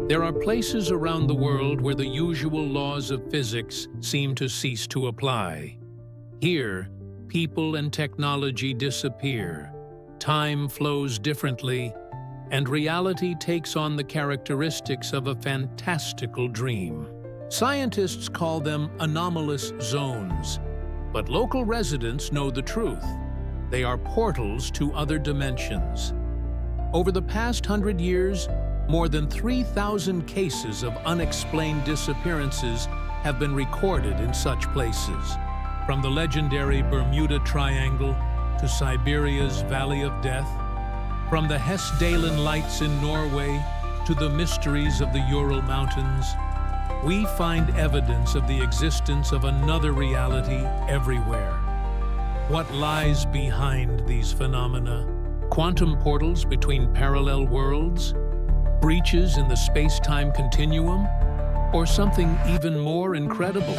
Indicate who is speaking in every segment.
Speaker 1: There are places around the world where the usual laws of physics seem to cease to apply. Here, people and technology disappear, time flows differently, and reality takes on the characteristics of a fantastical dream. Scientists call them anomalous zones, but local residents know the truth. They are portals to other dimensions. Over the past 100 years, more than 3,000 cases of unexplained disappearances have been recorded in such places, from the legendary Bermuda Triangle to Siberia's Valley of Death, from the Hessdalen lights in Norway to the mysteries of the Ural Mountains. We find evidence of the existence of another reality everywhere. What lies behind these phenomena? Quantum portals between parallel worlds? Breaches in the space-time continuum? Or something even more incredible?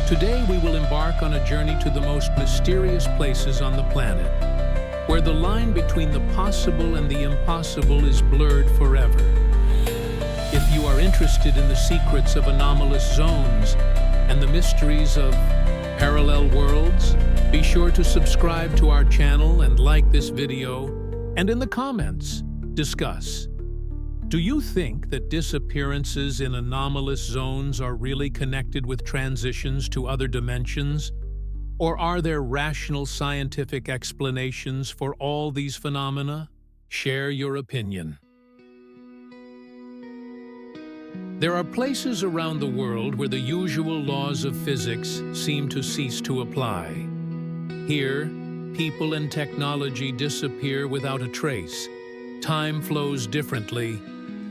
Speaker 1: Today we will embark on a journey to the most mysterious places on the planet, where the line between the possible and the impossible is blurred forever. If you are interested in the secrets of anomalous zones and the mysteries of parallel worlds, be sure to subscribe to our channel and like this video, and in the comments, discuss. Do you think that disappearances in anomalous zones are really connected with transitions to other dimensions? Or are there rational scientific explanations for all these phenomena? Share your opinion. There are places around the world where the usual laws of physics seem to cease to apply. Here, people and technology disappear without a trace. Time flows differently,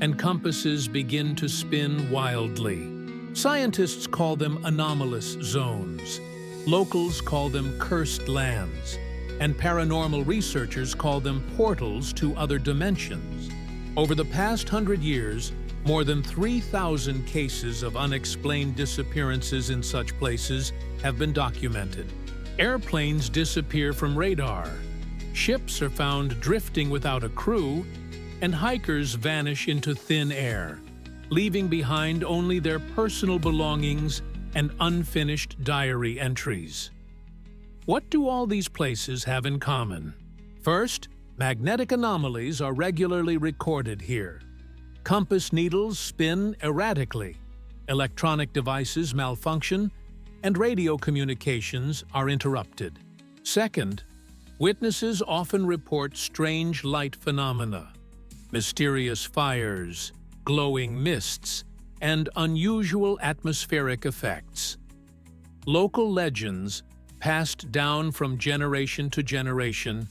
Speaker 1: and compasses begin to spin wildly. Scientists call them anomalous zones. Locals call them cursed lands, and paranormal researchers call them portals to other dimensions. Over the past 100 years, more than 3,000 cases of unexplained disappearances in such places have been documented. Airplanes disappear from radar, ships are found drifting without a crew, and hikers vanish into thin air, leaving behind only their personal belongings and unfinished diary entries. What do all these places have in common? First, magnetic anomalies are regularly recorded here. Compass needles spin erratically, electronic devices malfunction, and radio communications are interrupted. Second, witnesses often report strange light phenomena, mysterious fires, glowing mists, and unusual atmospheric effects. Local legends, passed down from generation to generation,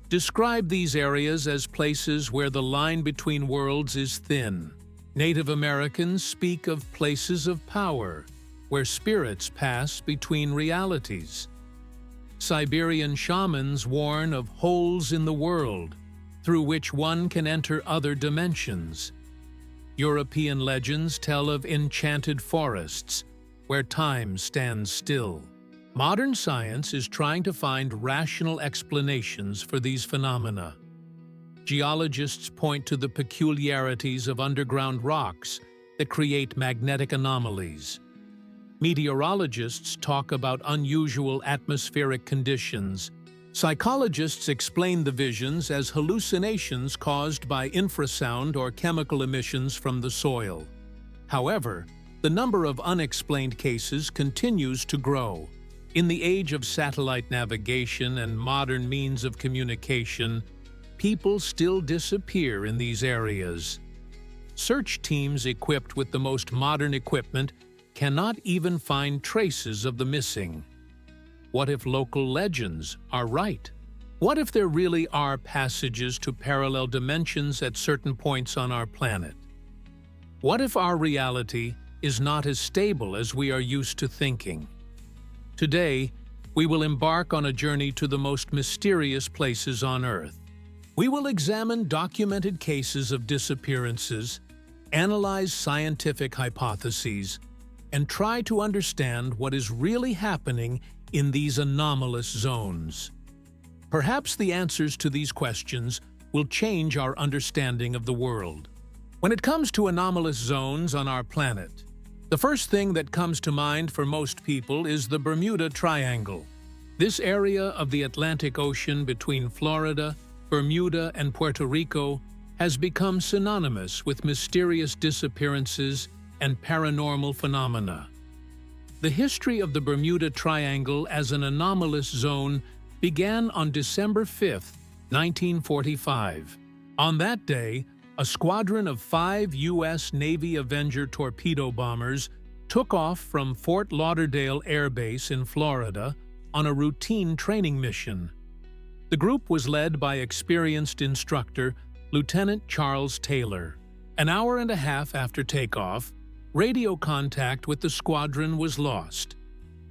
Speaker 1: describe these areas as places where the line between worlds is thin. Native Americans speak of places of power, where spirits pass between realities. Siberian shamans warn of holes in the world, through which one can enter other dimensions. European legends tell of enchanted forests, where time stands still. Modern science is trying to find rational explanations for these phenomena. Geologists point to the peculiarities of underground rocks that create magnetic anomalies. Meteorologists talk about unusual atmospheric conditions. Psychologists explain the visions as hallucinations caused by infrasound or chemical emissions from the soil. However, the number of unexplained cases continues to grow. In the age of satellite navigation and modern means of communication, people still disappear in these areas. Search teams equipped with the most modern equipment cannot even find traces of the missing. What if local legends are right? What if there really are passages to parallel dimensions at certain points on our planet? What if our reality is not as stable as we are used to thinking? Today, we will embark on a journey to the most mysterious places on Earth. We will examine documented cases of disappearances, analyze scientific hypotheses, and try to understand what is really happening in these anomalous zones. Perhaps the answers to these questions will change our understanding of the world. When it comes to anomalous zones on our planet, the first thing that comes to mind for most people is the Bermuda Triangle. This area of the Atlantic Ocean between Florida, Bermuda, and Puerto Rico has become synonymous with mysterious disappearances and paranormal phenomena. The history of the Bermuda Triangle as an anomalous zone began on December 5, 1945. On that day, a squadron of 5 U.S. Navy Avenger torpedo bombers took off from Fort Lauderdale Air Base in Florida on a routine training mission. The group was led by experienced instructor Lieutenant Charles Taylor. An hour and a half after takeoff, radio contact with the squadron was lost.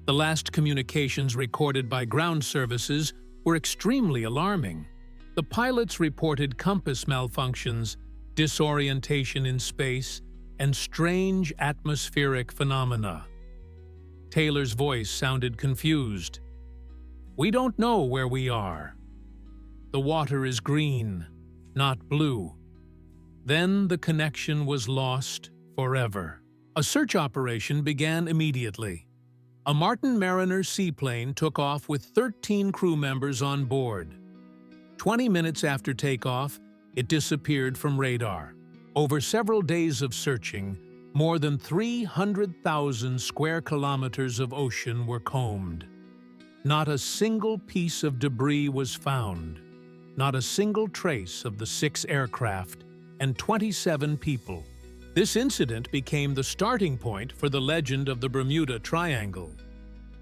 Speaker 1: The last communications recorded by ground services were extremely alarming. The pilots reported compass malfunctions, disorientation in space, and strange atmospheric phenomena. Taylor's voice sounded confused. "We don't know where we are. The water is green, not blue." Then the connection was lost forever. A search operation began immediately. A Martin Mariner seaplane took off with 13 crew members on board. 20 minutes after takeoff, it disappeared from radar. Over several days of searching, more than 300,000 square kilometers of ocean were combed. Not a single piece of debris was found. Not a single trace of the 6 aircraft and 27 people. This incident became the starting point for the legend of the Bermuda Triangle.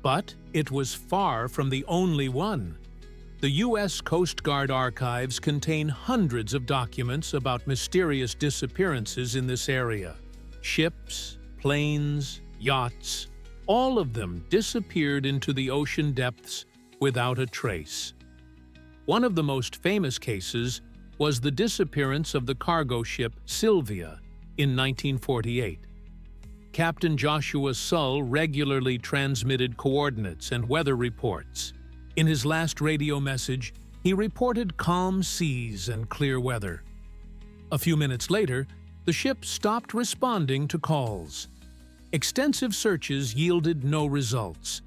Speaker 1: But it was far from the only one. The U.S. Coast Guard archives contain hundreds of documents about mysterious disappearances in this area. Ships, planes, yachts, all of them disappeared into the ocean depths without a trace. One of the most famous cases was the disappearance of the cargo ship Sylvia in 1948. Captain Joshua Sull regularly transmitted coordinates and weather reports. In his last radio message, he reported calm seas and clear weather. A few minutes later, the ship stopped responding to calls. Extensive searches yielded no results.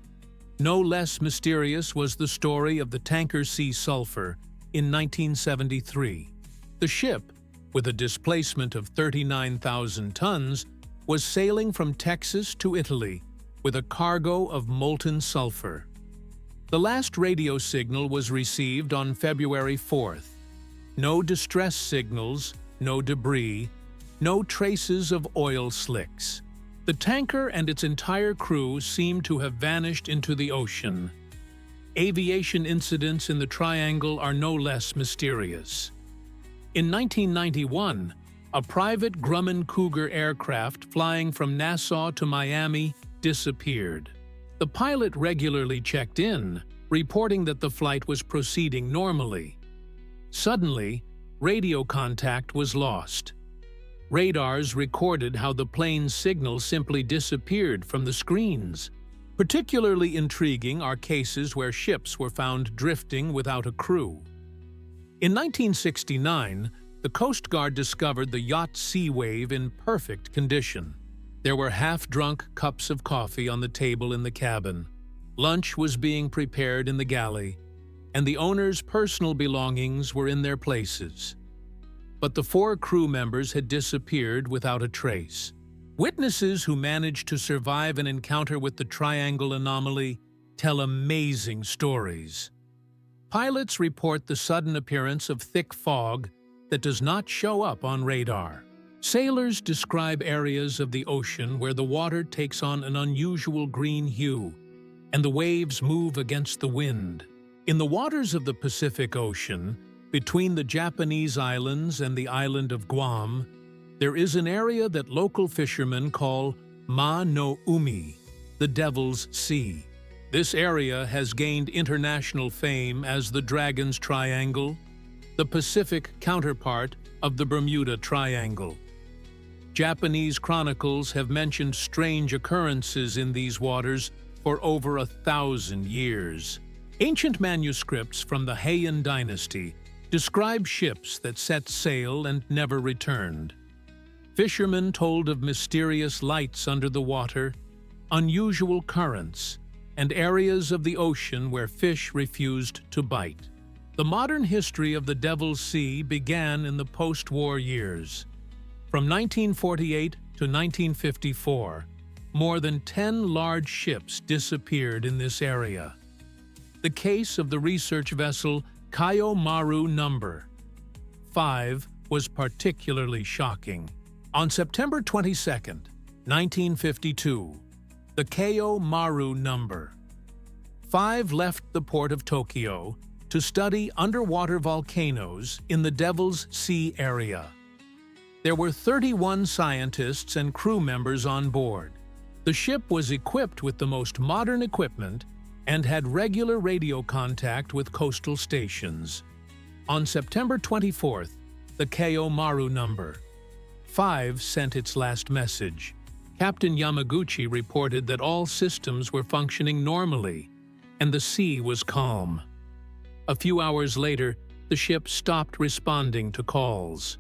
Speaker 1: No less mysterious was the story of the tanker Sea Sulphur in 1973. The ship, with a displacement of 39,000 tons, was sailing from Texas to Italy with a cargo of molten sulfur. The last radio signal was received on February 4th. No distress signals, no debris, no traces of oil slicks. The tanker and its entire crew seemed to have vanished into the ocean. Aviation incidents in the Triangle are no less mysterious. In 1991, a private Grumman Cougar aircraft flying from Nassau to Miami disappeared. The pilot regularly checked in, reporting that the flight was proceeding normally. Suddenly, radio contact was lost. Radars recorded how the plane's signal simply disappeared from the screens. Particularly intriguing are cases where ships were found drifting without a crew. In 1969, the Coast Guard discovered the yacht Sea Wave in perfect condition. There were half-drunk cups of coffee on the table in the cabin. Lunch was being prepared in the galley, and the owner's personal belongings were in their places. But the 4 crew members had disappeared without a trace. Witnesses who managed to survive an encounter with the Triangle anomaly tell amazing stories. Pilots report the sudden appearance of thick fog that does not show up on radar. Sailors describe areas of the ocean where the water takes on an unusual green hue, and the waves move against the wind. In the waters of the Pacific Ocean, between the Japanese islands and the island of Guam, there is an area that local fishermen call Ma no Umi, the Devil's Sea. This area has gained international fame as the Dragon's Triangle, the Pacific counterpart of the Bermuda Triangle. Japanese chronicles have mentioned strange occurrences in these waters for over 1,000 years. Ancient manuscripts from the Heian dynasty described ships that set sail and never returned. Fishermen told of mysterious lights under the water, unusual currents, and areas of the ocean where fish refused to bite. The modern history of the Devil's Sea began in the post-war years. From 1948 to 1954, more than 10 large ships disappeared in this area. The case of the research vessel Kayo Maru No. 5 was particularly shocking. On September 22, 1952, the Kayo Maru No. 5 left the port of Tokyo to study underwater volcanoes in the Devil's Sea area. There were 31 scientists and crew members on board. The ship was equipped with the most modern equipment and had regular radio contact with coastal stations. On September 24th, the Kayo Maru No. 5 sent its last message. Captain Yamaguchi reported that all systems were functioning normally, and the sea was calm. A few hours later, the ship stopped responding to calls.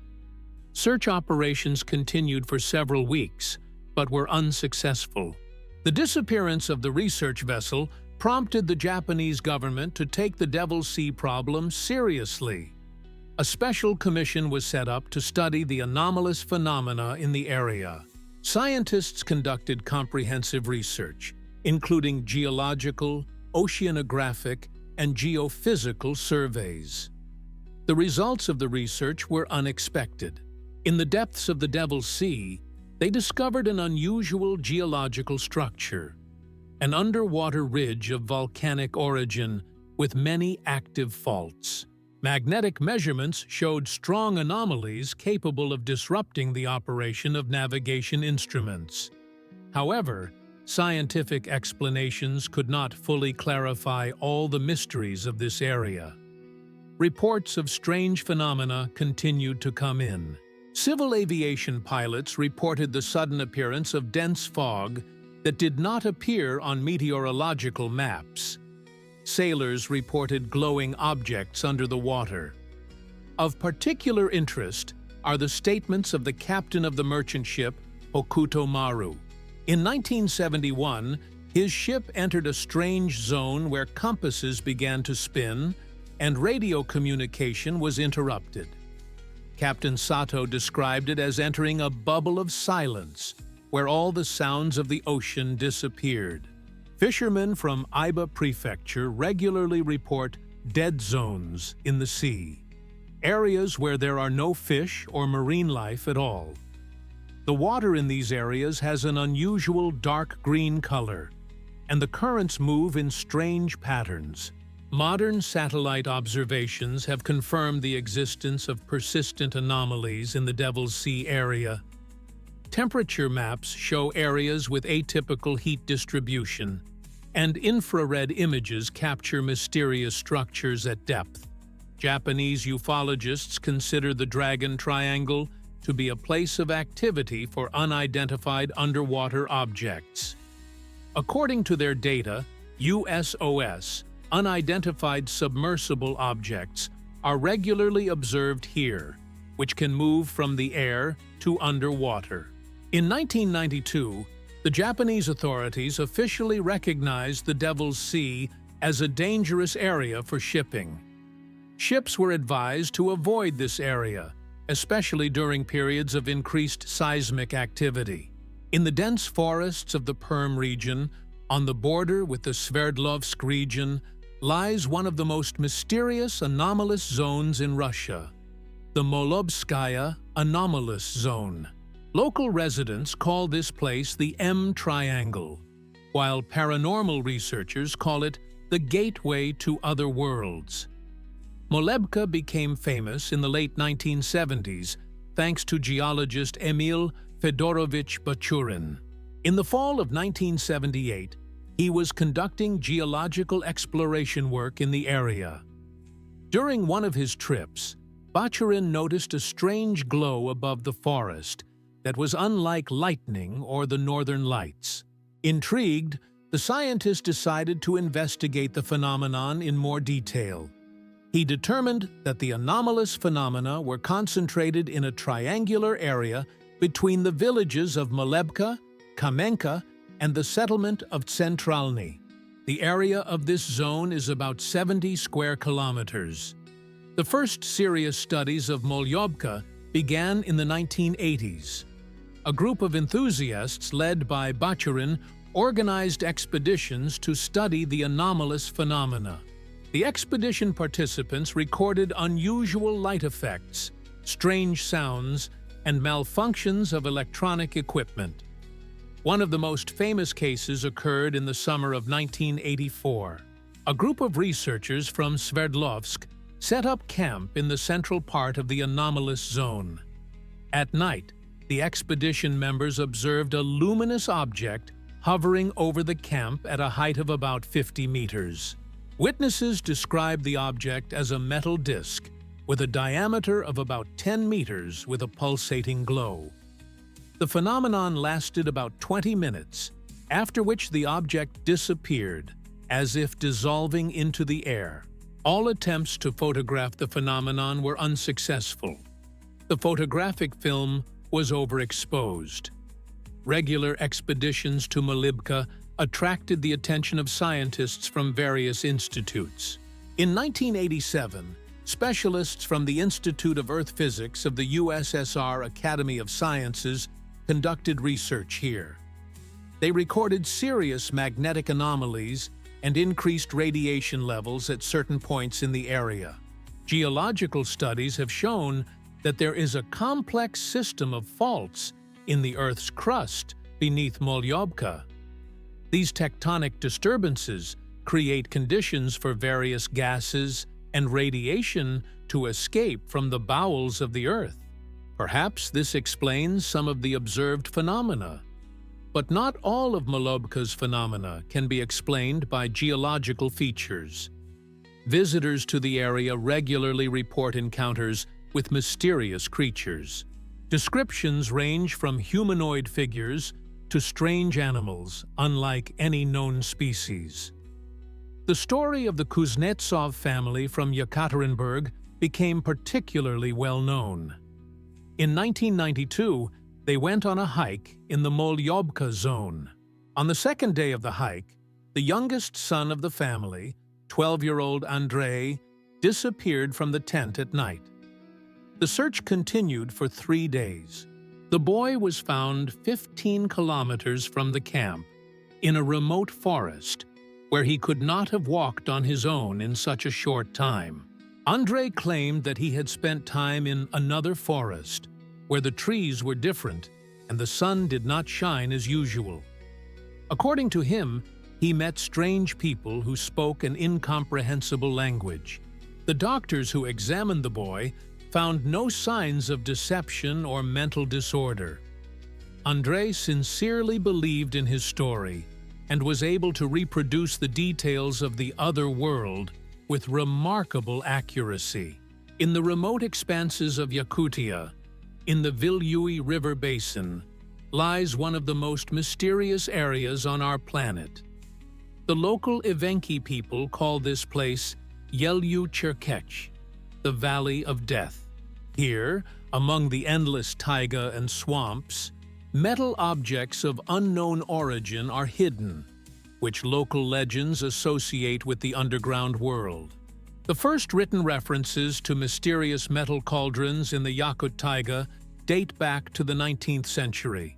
Speaker 1: Search operations continued for several weeks, but were unsuccessful. The disappearance of the research vessel prompted the Japanese government to take the Devil's Sea problem seriously. A special commission was set up to study the anomalous phenomena in the area. Scientists conducted comprehensive research, including geological, oceanographic, and geophysical surveys. The results of the research were unexpected. In the depths of the Devil's Sea, they discovered an unusual geological structure, an underwater ridge of volcanic origin with many active faults. Magnetic measurements showed strong anomalies capable of disrupting the operation of navigation instruments. However, scientific explanations could not fully clarify all the mysteries of this area. Reports of strange phenomena continued to come in. Civil aviation pilots reported the sudden appearance of dense fog that did not appear on meteorological maps. Sailors reported glowing objects under the water. Of particular interest are the statements of the captain of the merchant ship Hokuto Maru. In 1971, his ship entered a strange zone where compasses began to spin and radio communication was interrupted. Captain Sato described it as entering a bubble of silence where all the sounds of the ocean disappeared. Fishermen from Iba Prefecture regularly report dead zones in the sea, areas where there are no fish or marine life at all. The water in these areas has an unusual dark green color, and the currents move in strange patterns. Modern satellite observations have confirmed the existence of persistent anomalies in the Devil's Sea area. Temperature maps show areas with atypical heat distribution, and infrared images capture mysterious structures at depth. Japanese ufologists consider the Dragon Triangle to be a place of activity for unidentified underwater objects. According to their data, USOS, unidentified submersible objects, are regularly observed here, which can move from the air to underwater. In 1992, the Japanese authorities officially recognized the Devil's Sea as a dangerous area for shipping. Ships were advised to avoid this area, especially during periods of increased seismic activity. In the dense forests of the Perm region, on the border with the Sverdlovsk region, lies one of the most mysterious anomalous zones in Russia, the Molebskaya anomalous zone. Local residents call this place the M Triangle, while paranormal researchers call it the gateway to other worlds. Molebka became famous in the late 1970s thanks to geologist Emil Fedorovich Bachurin. In the fall of 1978, he was conducting geological exploration work in the area. During one of his trips, Bachurin noticed a strange glow above the forest that was unlike lightning or the northern lights. Intrigued, the scientist decided to investigate the phenomenon in more detail. He determined that the anomalous phenomena were concentrated in a triangular area between the villages of Molebka, Kamenka, and the settlement of Centralny. The area of this zone is about 70 square kilometers. The first serious studies of Molebka began in the 1980s. A group of enthusiasts led by Bachurin organized expeditions to study the anomalous phenomena. The expedition participants recorded unusual light effects, strange sounds, and malfunctions of electronic equipment. One of the most famous cases occurred in the summer of 1984. A group of researchers from Sverdlovsk set up camp in the central part of the anomalous zone. At night, the expedition members observed a luminous object hovering over the camp at a height of about 50 meters. Witnesses described the object as a metal disc with a diameter of about 10 meters with a pulsating glow. The phenomenon lasted about 20 minutes, after which the object disappeared, as if dissolving into the air. All attempts to photograph the phenomenon were unsuccessful. The photographic film was overexposed. Regular expeditions to Molebka attracted the attention of scientists from various institutes. In 1987, specialists from the Institute of Earth Physics of the USSR Academy of Sciences conducted research here. They recorded serious magnetic anomalies and increased radiation levels at certain points in the area. Geological studies have shown that there is a complex system of faults in the Earth's crust beneath Molebka. These tectonic disturbances create conditions for various gases and radiation to escape from the bowels of the Earth. Perhaps this explains some of the observed phenomena. But not all of Molebka's phenomena can be explained by geological features. Visitors to the area regularly report encounters with mysterious creatures. Descriptions range from humanoid figures to strange animals, unlike any known species. The story of the Kuznetsov family from Yekaterinburg became particularly well known. In 1992, they went on a hike in the Molebka zone. On the second day of the hike, the youngest son of the family, 12-year-old Andrei, disappeared from the tent at night. The search continued for 3 days. The boy was found 15 kilometers from the camp, in a remote forest, where he could not have walked on his own in such a short time. Andrei claimed that he had spent time in another forest, where the trees were different and the sun did not shine as usual. According to him, he met strange people who spoke an incomprehensible language. The doctors who examined the boy found no signs of deception or mental disorder. Andrei sincerely believed in his story and was able to reproduce the details of the other world with remarkable accuracy. In the remote expanses of Yakutia, in the Vilyui River basin, lies one of the most mysterious areas on our planet. The local Evenki people call this place Yelyu Cherkech, the Valley of Death. Here, among the endless taiga and swamps, metal objects of unknown origin are hidden, which local legends associate with the underground world. The first written references to mysterious metal cauldrons in the Yakut taiga date back to the 19th century.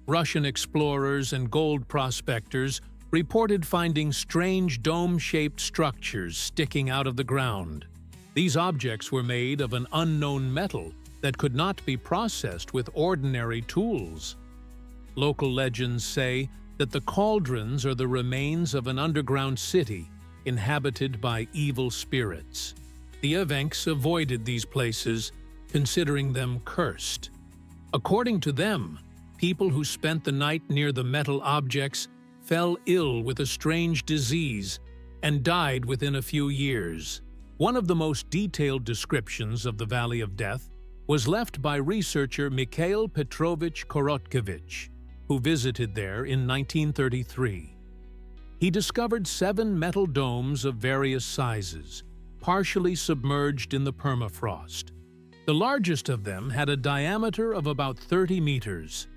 Speaker 1: Russian explorers and gold prospectors reported finding strange dome-shaped structures sticking out of the ground. These objects were made of an unknown metal that could not be processed with ordinary tools. Local legends say that the cauldrons are the remains of an underground city inhabited by evil spirits. The Evenks avoided these places, considering them cursed. According to them, people who spent the night near the metal objects fell ill with a strange disease and died within a few years. One of the most detailed descriptions of the Valley of Death was left by researcher Mikhail Petrovich Korotkevich, who visited there in 1933. He discovered 7 metal domes of various sizes, partially submerged in the permafrost. The largest of them had a diameter of about 30 meters.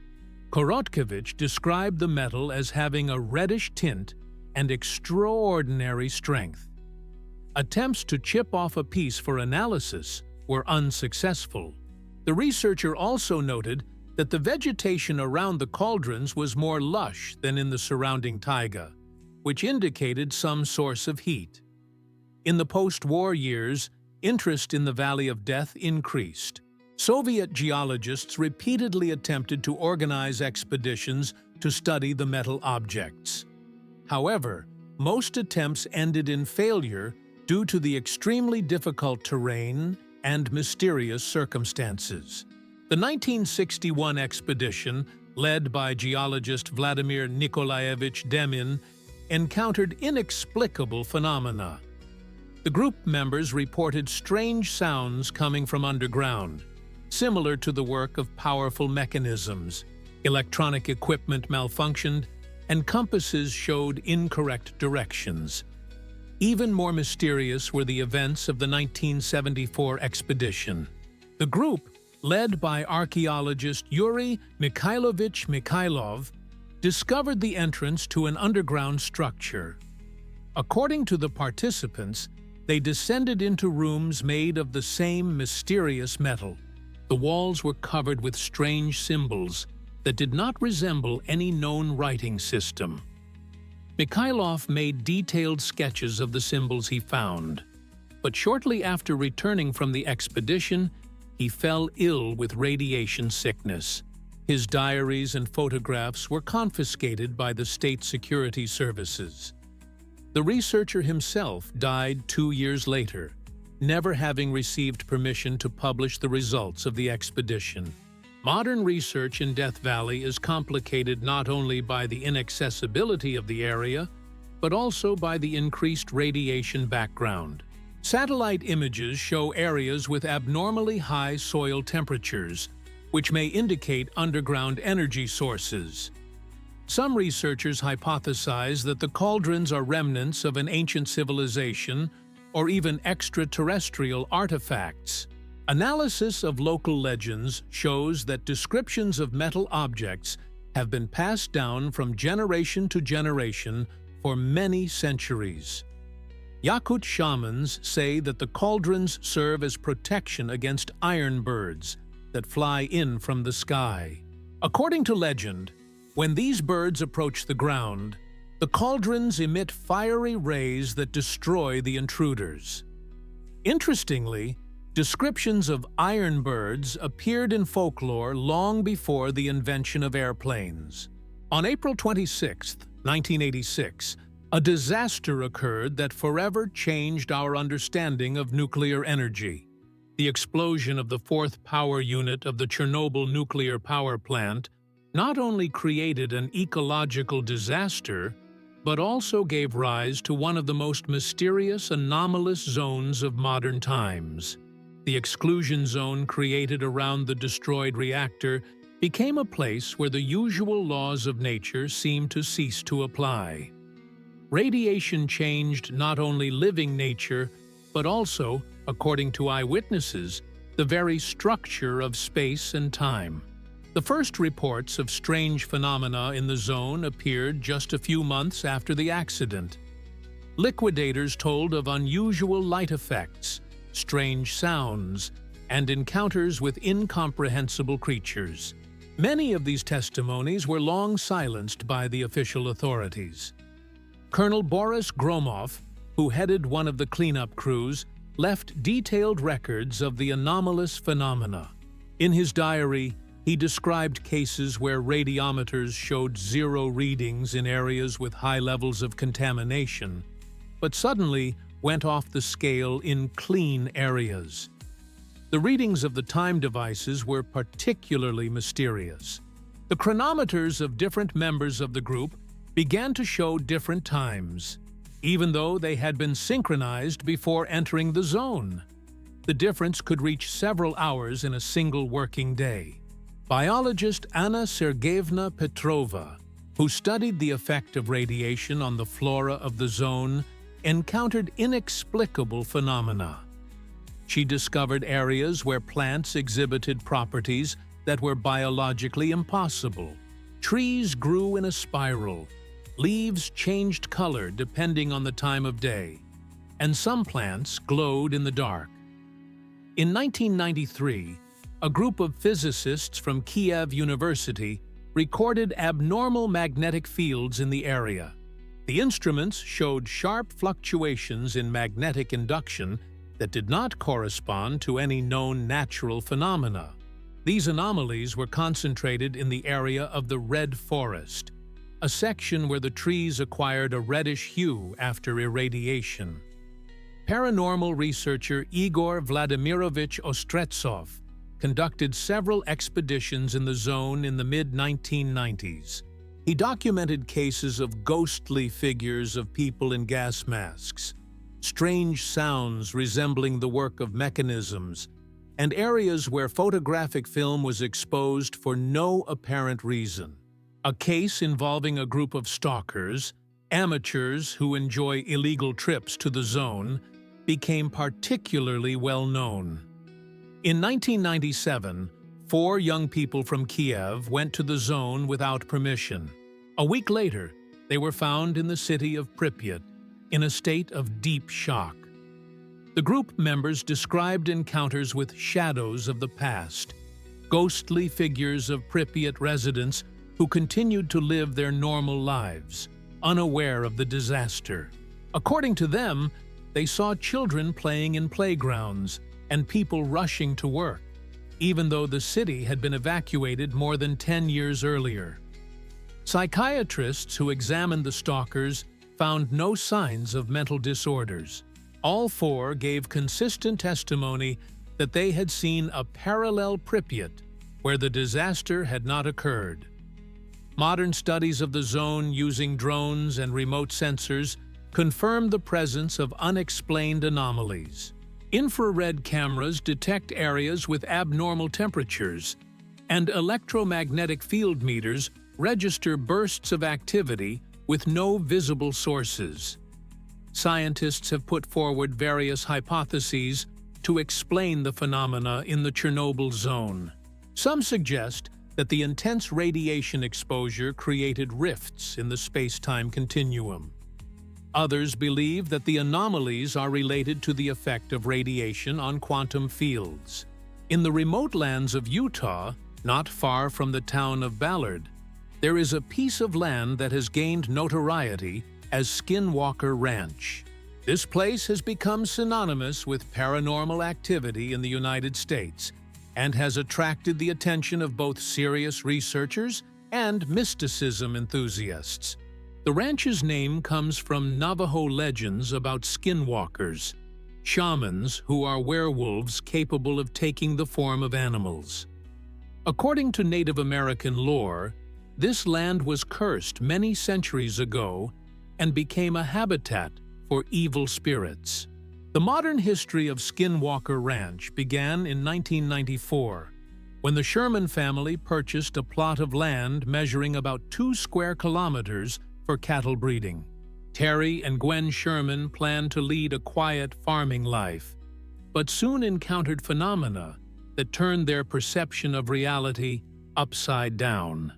Speaker 1: Korotkevich described the metal as having a reddish tint and extraordinary strength. Attempts to chip off a piece for analysis were unsuccessful. The researcher also noted that the vegetation around the cauldrons was more lush than in the surrounding taiga, which indicated some source of heat. In the post-war years, interest in the Valley of Death increased. Soviet geologists repeatedly attempted to organize expeditions to study the metal objects. However, most attempts ended in failure due to the extremely difficult terrain and mysterious circumstances. The 1961 expedition, led by geologist Vladimir Nikolaevich Demin, encountered inexplicable phenomena. The group members reported strange sounds coming from underground, similar to the work of powerful mechanisms. Electronic equipment malfunctioned, and compasses showed incorrect directions. Even more mysterious were the events of the 1974 expedition. The group, led by archaeologist Yuri Mikhailovich Mikhailov, discovered the entrance to an underground structure. According to the participants, they descended into rooms made of the same mysterious metal. The walls were covered with strange symbols that did not resemble any known writing system. Mikhailov made detailed sketches of the symbols he found, but shortly after returning from the expedition, he fell ill with radiation sickness. His diaries and photographs were confiscated by the state security services. The researcher himself died 2 years later, never having received permission to publish the results of the expedition. Modern research in Death Valley is complicated not only by the inaccessibility of the area, but also by the increased radiation background. Satellite images show areas with abnormally high soil temperatures, which may indicate underground energy sources. Some researchers hypothesize that the cauldrons are remnants of an ancient civilization or even extraterrestrial artifacts. Analysis of local legends shows that descriptions of metal objects have been passed down from generation to generation for many centuries. Yakut shamans say that the cauldrons serve as protection against iron birds that fly in from the sky. According to legend, when these birds approach the ground, the cauldrons emit fiery rays that destroy the intruders. Interestingly, descriptions of iron birds appeared in folklore long before the invention of airplanes. On April 26, 1986, a disaster occurred that forever changed our understanding of nuclear energy. The explosion of the fourth power unit of the Chernobyl nuclear power plant not only created an ecological disaster, but also gave rise to one of the most mysterious anomalous zones of modern times. The exclusion zone created around the destroyed reactor became a place where the usual laws of nature seemed to cease to apply. Radiation changed not only living nature, but also, according to eyewitnesses, the very structure of space and time. The first reports of strange phenomena in the zone appeared just a few months after the accident. Liquidators told of unusual light effects, strange sounds, and encounters with incomprehensible creatures. Many of these testimonies were long silenced by the official authorities. Colonel Boris Gromov, who headed one of the cleanup crews, left detailed records of the anomalous phenomena. In his diary, he described cases where radiometers showed 0 readings in areas with high levels of contamination, but suddenly went off the scale in clean areas. The readings of the time devices were particularly mysterious. The chronometers of different members of the group began to show different times, even though they had been synchronized before entering the zone. The difference could reach several hours in a single working day. Biologist Anna Sergeyevna Petrova, who studied the effect of radiation on the flora of the zone, encountered inexplicable phenomena. She discovered areas where plants exhibited properties that were biologically impossible. Trees grew in a spiral, leaves changed color depending on the time of day, and some plants glowed in the dark. In 1993, a group of physicists from Kiev University recorded abnormal magnetic fields in the area. The instruments showed sharp fluctuations in magnetic induction that did not correspond to any known natural phenomena. These anomalies were concentrated in the area of the Red Forest, a section where the trees acquired a reddish hue after irradiation. Paranormal researcher Igor Vladimirovich Ostretsov conducted several expeditions in the zone in the mid-1990s. He documented cases of ghostly figures of people in gas masks, strange sounds resembling the work of mechanisms, and areas where photographic film was exposed for no apparent reason. A case involving a group of stalkers, amateurs who enjoy illegal trips to the zone, became particularly well known. In 1997, 4 young people from Kiev went to the zone without permission. A week later, they were found in the city of Pripyat, in a state of deep shock. The group members described encounters with shadows of the past, ghostly figures of Pripyat residents who continued to live their normal lives, unaware of the disaster. According to them, they saw children playing in playgrounds and people rushing to work, even though the city had been evacuated more than 10 years earlier. Psychiatrists who examined the stalkers found no signs of mental disorders. All 4 gave consistent testimony that they had seen a parallel Pripyat where the disaster had not occurred. Modern studies of the zone using drones and remote sensors confirm the presence of unexplained anomalies. Infrared cameras detect areas with abnormal temperatures, and electromagnetic field meters register bursts of activity with no visible sources. Scientists have put forward various hypotheses to explain the phenomena in the Chernobyl zone. Some suggest that the intense radiation exposure created rifts in the space-time continuum. Others believe that the anomalies are related to the effect of radiation on quantum fields. In the remote lands of Utah, not far from the town of Ballard, there is a piece of land that has gained notoriety as Skinwalker Ranch. This place has become synonymous with paranormal activity in the United States and has attracted the attention of both serious researchers and mysticism enthusiasts. The ranch's name comes from Navajo legends about skinwalkers, shamans who are werewolves capable of taking the form of animals. According to Native American lore, this land was cursed many centuries ago and became a habitat for evil spirits. The modern history of Skinwalker Ranch began in 1994, when the Sherman family purchased a plot of land measuring about 2 square kilometers for cattle breeding. Terry and Gwen Sherman planned to lead a quiet farming life, but soon encountered phenomena that turned their perception of reality upside down.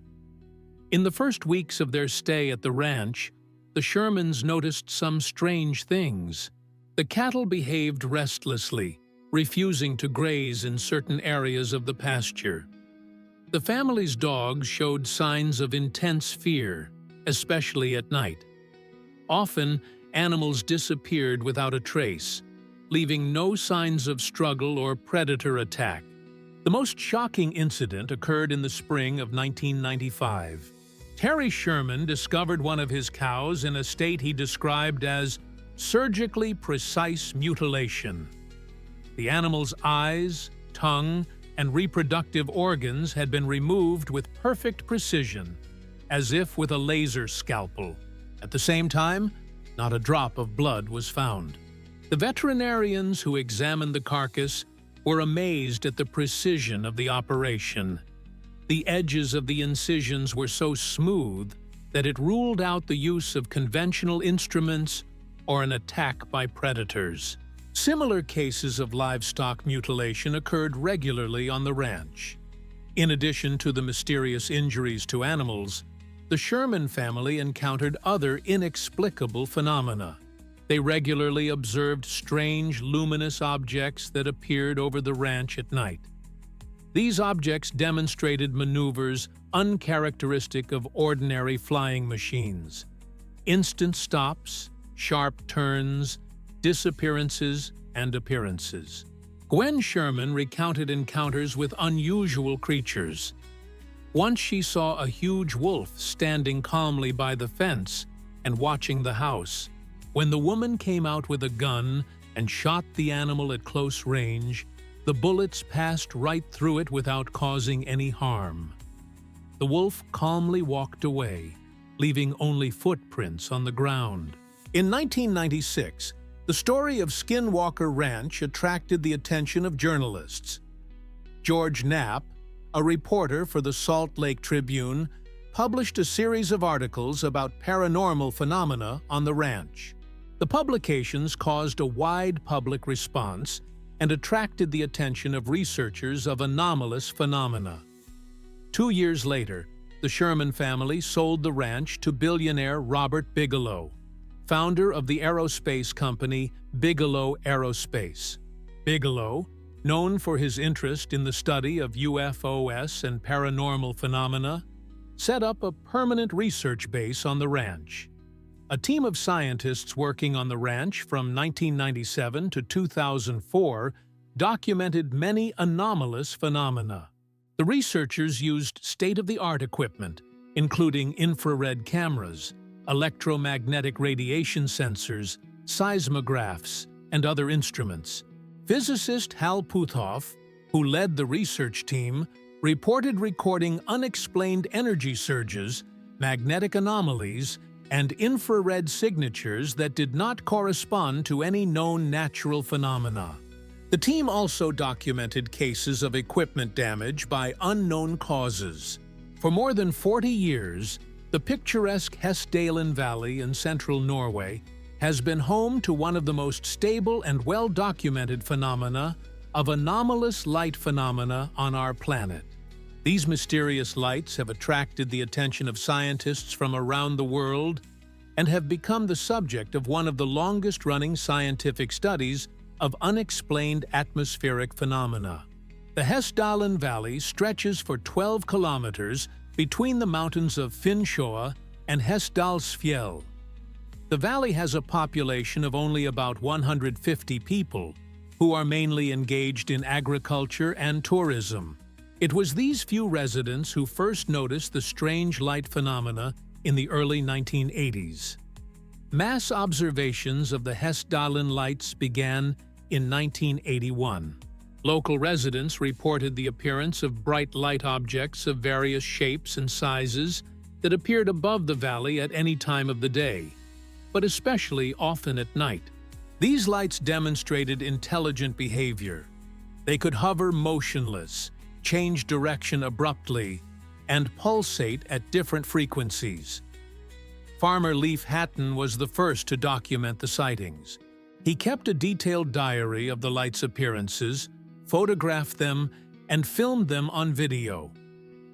Speaker 1: In the first weeks of their stay at the ranch, the Shermans noticed some strange things. The cattle behaved restlessly, refusing to graze in certain areas of the pasture. The family's dogs showed signs of intense fear, especially at night. Often, animals disappeared without a trace, leaving no signs of struggle or predator attack. The most shocking incident occurred in the spring of 1995. Terry Sherman discovered one of his cows in a state he described as surgically precise mutilation. The animal's eyes, tongue, and reproductive organs had been removed with perfect precision, as if with a laser scalpel. At the same time, not a drop of blood was found. The veterinarians who examined the carcass were amazed at the precision of the operation. The edges of the incisions were so smooth that it ruled out the use of conventional instruments or an attack by predators. Similar cases of livestock mutilation occurred regularly on the ranch. In addition to the mysterious injuries to animals, the Sherman family encountered other inexplicable phenomena. They regularly observed strange, luminous objects that appeared over the ranch at night. These objects demonstrated maneuvers uncharacteristic of ordinary flying machines. Instant stops, sharp turns, disappearances, and appearances. Gwen Sherman recounted encounters with unusual creatures. Once she saw a huge wolf standing calmly by the fence and watching the house. When the woman came out with a gun and shot the animal at close range, the bullets passed right through it without causing any harm. The wolf calmly walked away, leaving only footprints on the ground. In 1996, the story of Skinwalker Ranch attracted the attention of journalists. George Knapp, a reporter for the Salt Lake Tribune, published a series of articles about paranormal phenomena on the ranch. The publications caused a wide public response and attracted the attention of researchers of anomalous phenomena. 2 years later, the Sherman family sold the ranch to billionaire Robert Bigelow, founder of the aerospace company Bigelow Aerospace. Bigelow, known for his interest in the study of UFOs and paranormal phenomena, set up a permanent research base on the ranch. A team of scientists working on the ranch from 1997 to 2004 documented many anomalous phenomena. The researchers used state-of-the-art equipment, including infrared cameras, electromagnetic radiation sensors, seismographs, and other instruments. Physicist Hal Puthoff, who led the research team, reported recording unexplained energy surges, magnetic anomalies, and infrared signatures that did not correspond to any known natural phenomena. The team also documented cases of equipment damage by unknown causes. For more than 40 years, the picturesque Hessdalen Valley in central Norway has been home to one of the most stable and well-documented phenomena of anomalous light phenomena on our planet. These mysterious lights have attracted the attention of scientists from around the world and have become the subject of one of the longest-running scientific studies of unexplained atmospheric phenomena. The Hessdalen Valley stretches for 12 kilometers between the mountains of Finnsjøa and Hessdalsfjell. The valley has a population of only about 150 people, who are mainly engaged in agriculture and tourism. It was these few residents who first noticed the strange light phenomena in the early 1980s. Mass observations of the Hessdalen lights began in 1981. Local residents reported the appearance of bright light objects of various shapes and sizes that appeared above the valley at any time of the day, but especially often at night. These lights demonstrated intelligent behavior. They could hover motionless, change direction abruptly, and pulsate at different frequencies. Farmer Leif Hatton was the first to document the sightings. He kept a detailed diary of the lights' appearances, photographed them, and filmed them on video.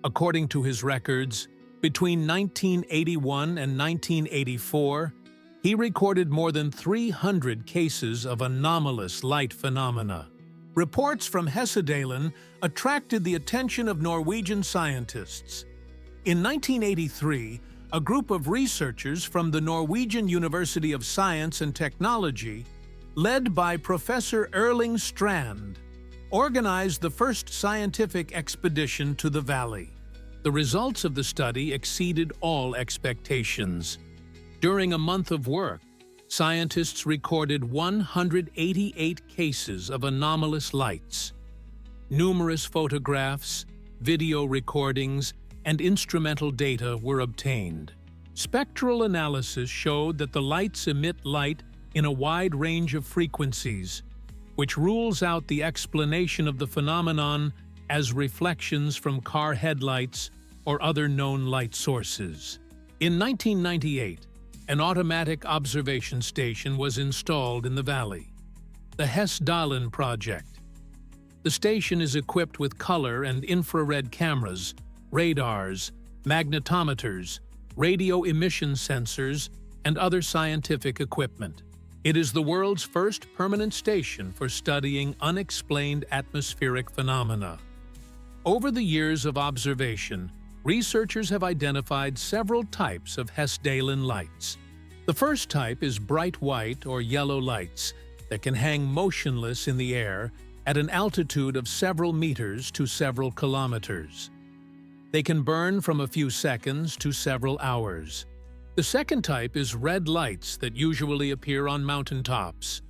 Speaker 1: According to his records, between 1981 and 1984, he recorded more than 300 cases of anomalous light phenomena. Reports from Hessdalen attracted the attention of Norwegian scientists. In 1983, a group of researchers from the Norwegian University of Science and Technology, led by Professor Erling Strand, organized the first scientific expedition to the valley. The results of the study exceeded all expectations. During a month of work, scientists recorded 188 cases of anomalous lights. Numerous photographs, video recordings, and instrumental data were obtained. Spectral analysis showed that the lights emit light in a wide range of frequencies, which rules out the explanation of the phenomenon as reflections from car headlights or other known light sources. In 1998, an automatic observation station was installed in the valley. The Hessdalen project. The station is equipped with color and infrared cameras, radars, magnetometers, radio emission sensors, and other scientific equipment. It is the world's first permanent station for studying unexplained atmospheric phenomena. Over the years of observation, researchers have identified several types of Hessdalen lights. The first type is bright white or yellow lights that can hang motionless in the air at an altitude of several meters to several kilometers. They can burn from a few seconds to several hours. The second type is red lights that usually appear on mountaintops.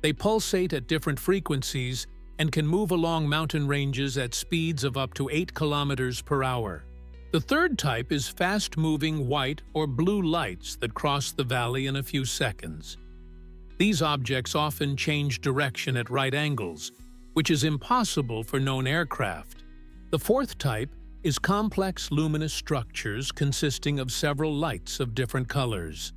Speaker 1: They pulsate at different frequencies and can move along mountain ranges at speeds of up to 8 kilometers per hour. The third type is fast-moving white or blue lights that cross the valley in a few seconds. These objects often change direction at right angles, which is impossible for known aircraft. The fourth type is complex luminous structures consisting of several lights of different colors.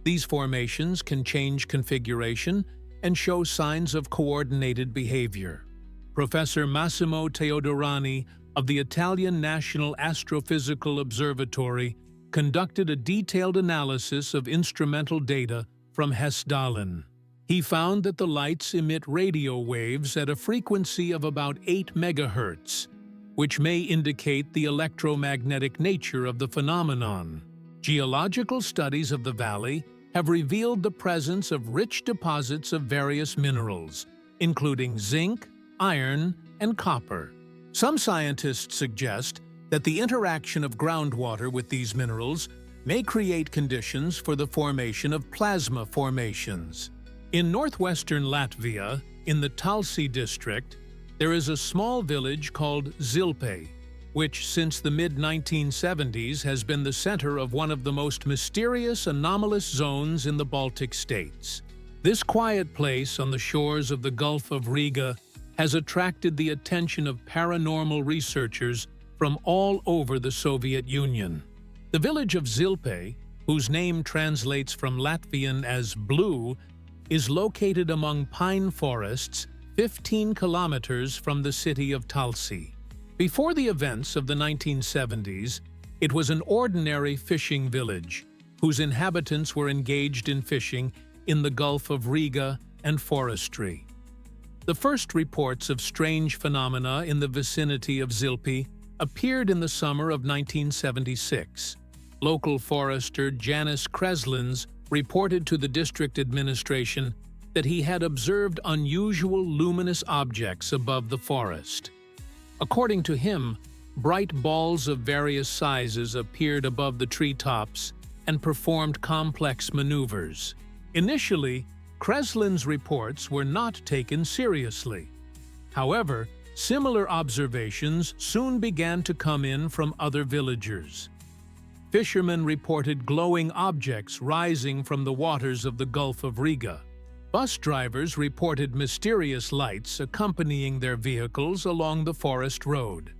Speaker 1: These formations can change configuration and show signs of coordinated behavior. Professor Massimo Teodorani of the Italian National Astrophysical Observatory conducted a detailed analysis of instrumental data from Hessdalen. He found that the lights emit radio waves at a frequency of about 8 megahertz, which may indicate the electromagnetic nature of the phenomenon. Geological studies of the valley have revealed the presence of rich deposits of various minerals, including zinc, iron, and copper. Some scientists suggest that the interaction of groundwater with these minerals may create conditions for the formation of plasma formations. In northwestern Latvia, in the Talsi district, there is a small village called Zilpe, which since the mid-1970s has been the center of one of the most mysterious anomalous zones in the Baltic states. This quiet place on the shores of the Gulf of Riga has attracted the attention of paranormal researchers from all over the Soviet Union. The village of Zilpe, whose name translates from Latvian as blue, is located among pine forests 15 kilometers from the city of Talsi. Before the events of the 1970s, it was an ordinary fishing village, whose inhabitants were engaged in fishing in the Gulf of Riga and forestry. The first reports of strange phenomena in the vicinity of Zilpe appeared in the summer of 1976. Local forester Janis Kreslins reported to the district administration that he had observed unusual luminous objects above the forest. According to him, bright balls of various sizes appeared above the treetops and performed complex maneuvers. Initially, Kreslin's reports were not taken seriously. However, similar observations soon began to come in from other villagers. Fishermen reported glowing objects rising from the waters of the Gulf of Riga. Bus drivers reported mysterious lights accompanying their vehicles along the forest road.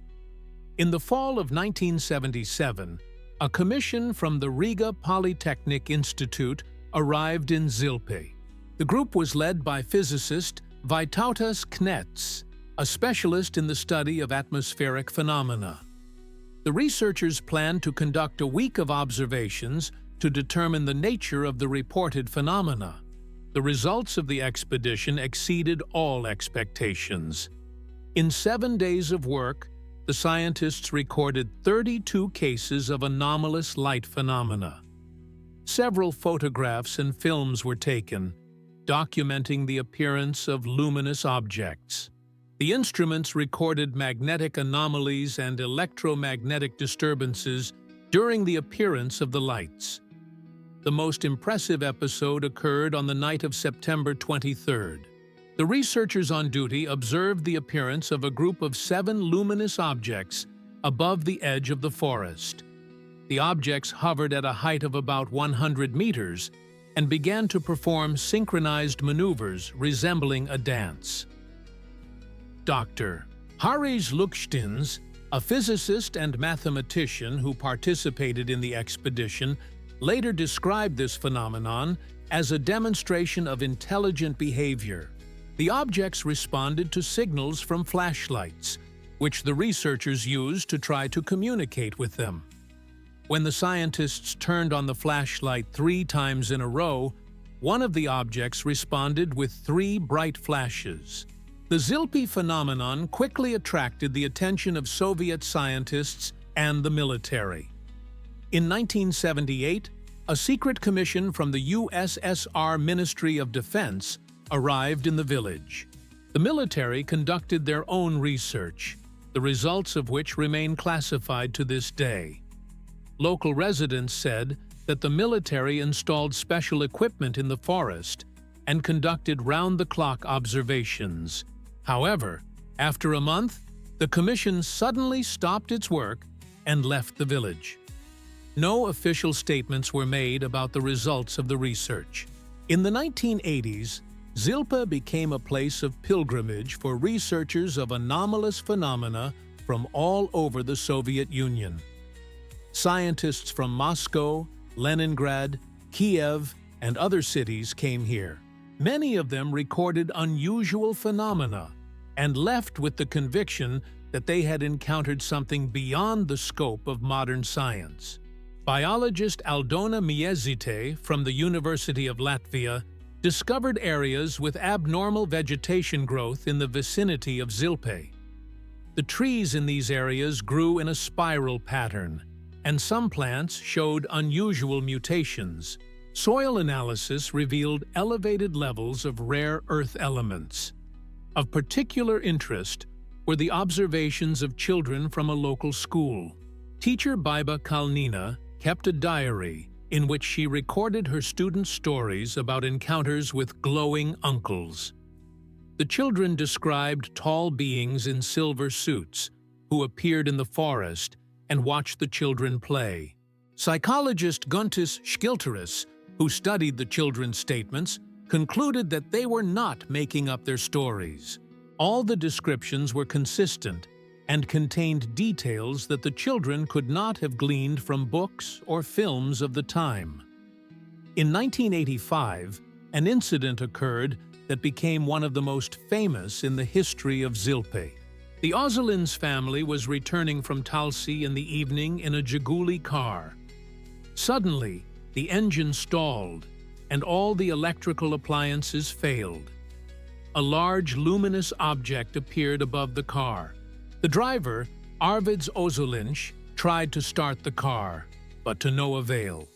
Speaker 1: In the fall of 1977, a commission from the Riga Polytechnic Institute arrived in Zilpe. The group was led by physicist Vytautas Knets, a specialist in the study of atmospheric phenomena. The researchers planned to conduct a week of observations to determine the nature of the reported phenomena. The results of the expedition exceeded all expectations. In 7 days of work, the scientists recorded 32 cases of anomalous light phenomena. Several photographs and films were taken, documenting the appearance of luminous objects. The instruments recorded magnetic anomalies and electromagnetic disturbances during the appearance of the lights. The most impressive episode occurred on the night of September 23rd. The researchers on duty observed the appearance of a group of 7 luminous objects above the edge of the forest. The objects hovered at a height of about 100 meters and began to perform synchronized maneuvers resembling a dance. Dr. Harijs Lukštins, a physicist and mathematician who participated in the expedition, later described this phenomenon as a demonstration of intelligent behavior. The objects responded to signals from flashlights, which the researchers used to try to communicate with them. When the scientists turned on the flashlight 3 times in a row, one of the objects responded with 3 bright flashes. The Zilpi phenomenon quickly attracted the attention of Soviet scientists and the military. In 1978, a secret commission from the USSR Ministry of Defense arrived in the village. The military conducted their own research, the results of which remain classified to this day. Local residents said that the military installed special equipment in the forest and conducted round-the-clock observations. However, after a month, the commission suddenly stopped its work and left the village. No official statements were made about the results of the research. In the 1980s, Zilpa became a place of pilgrimage for researchers of anomalous phenomena from all over the Soviet Union. Scientists from Moscow, Leningrad, Kiev, and other cities came here. Many of them recorded unusual phenomena and left with the conviction that they had encountered something beyond the scope of modern science. Biologist Aldona Miezite from the University of Latvia discovered areas with abnormal vegetation growth in the vicinity of Zilpe. The trees in these areas grew in a spiral pattern, and some plants showed unusual mutations. Soil analysis revealed elevated levels of rare earth elements. Of particular interest were the observations of children from a local school. Teacher Biba Kalnina kept a diary in which she recorded her students' stories about encounters with glowing uncles. The children described tall beings in silver suits who appeared in the forest and watched the children play. Psychologist Guntis Schilteris, who studied the children's statements, concluded that they were not making up their stories. All the descriptions were consistent and contained details that the children could not have gleaned from books or films of the time. In 1985, an incident occurred that became one of the most famous in the history of Zilpe. The Ozolins family was returning from Talsi in the evening in a Jiguli car. Suddenly, the engine stalled, and all the electrical appliances failed. A large luminous object appeared above the car. The driver, Arvids Ozolinsh, tried to start the car, but to no avail.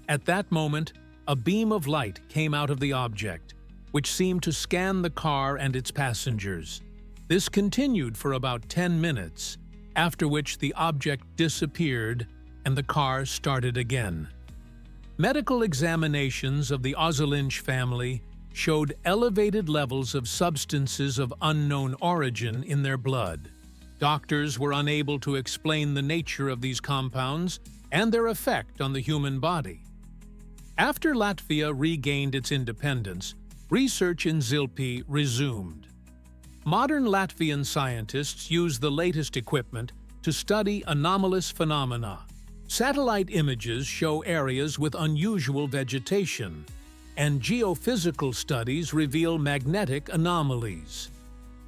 Speaker 1: At that moment, a beam of light came out of the object, which seemed to scan the car and its passengers. This continued for about 10 minutes, after which the object disappeared and the car started again. Medical examinations of the Ozolinsh family showed elevated levels of substances of unknown origin in their blood. Doctors were unable to explain the nature of these compounds and their effect on the human body. After Latvia regained its independence, research in Zilpi resumed. Modern Latvian scientists use the latest equipment to study anomalous phenomena. Satellite images show areas with unusual vegetation, and geophysical studies reveal magnetic anomalies.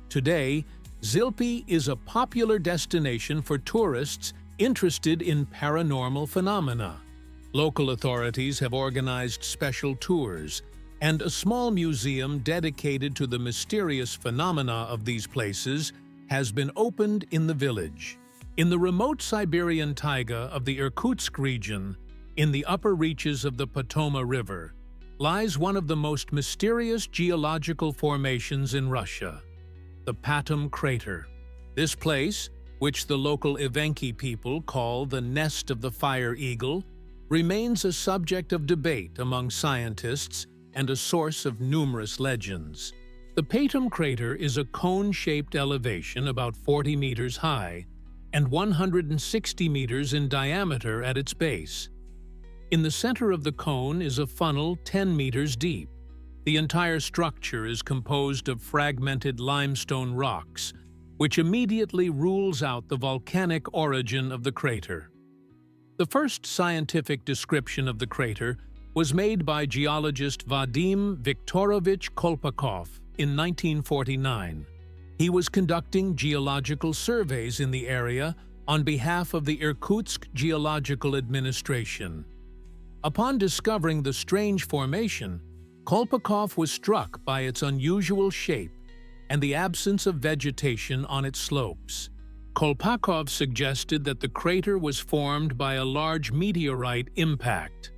Speaker 1: Today, Zilpi is a popular destination for tourists interested in paranormal phenomena. Local authorities have organized special tours, and a small museum dedicated to the mysterious phenomena of these places has been opened in the village. In the remote Siberian taiga of the Irkutsk region, in the upper reaches of the Potoma River, lies one of the most mysterious geological formations in Russia, the Patum Crater. This place, which the local Evenki people call the nest of the fire eagle, remains a subject of debate among scientists and a source of numerous legends. The Patum Crater is a cone-shaped elevation about 40 meters high and 160 meters in diameter at its base. In the center of the cone is a funnel 10 meters deep. The entire structure is composed of fragmented limestone rocks, which immediately rules out the volcanic origin of the crater. The first scientific description of the crater was made by geologist Vadim Viktorovich Kolpakov in 1949. He was conducting geological surveys in the area on behalf of the Irkutsk Geological Administration. Upon discovering the strange formation, Kolpakov was struck by its unusual shape and the absence of vegetation on its slopes. Kolpakov suggested that the crater was formed by a large meteorite impact.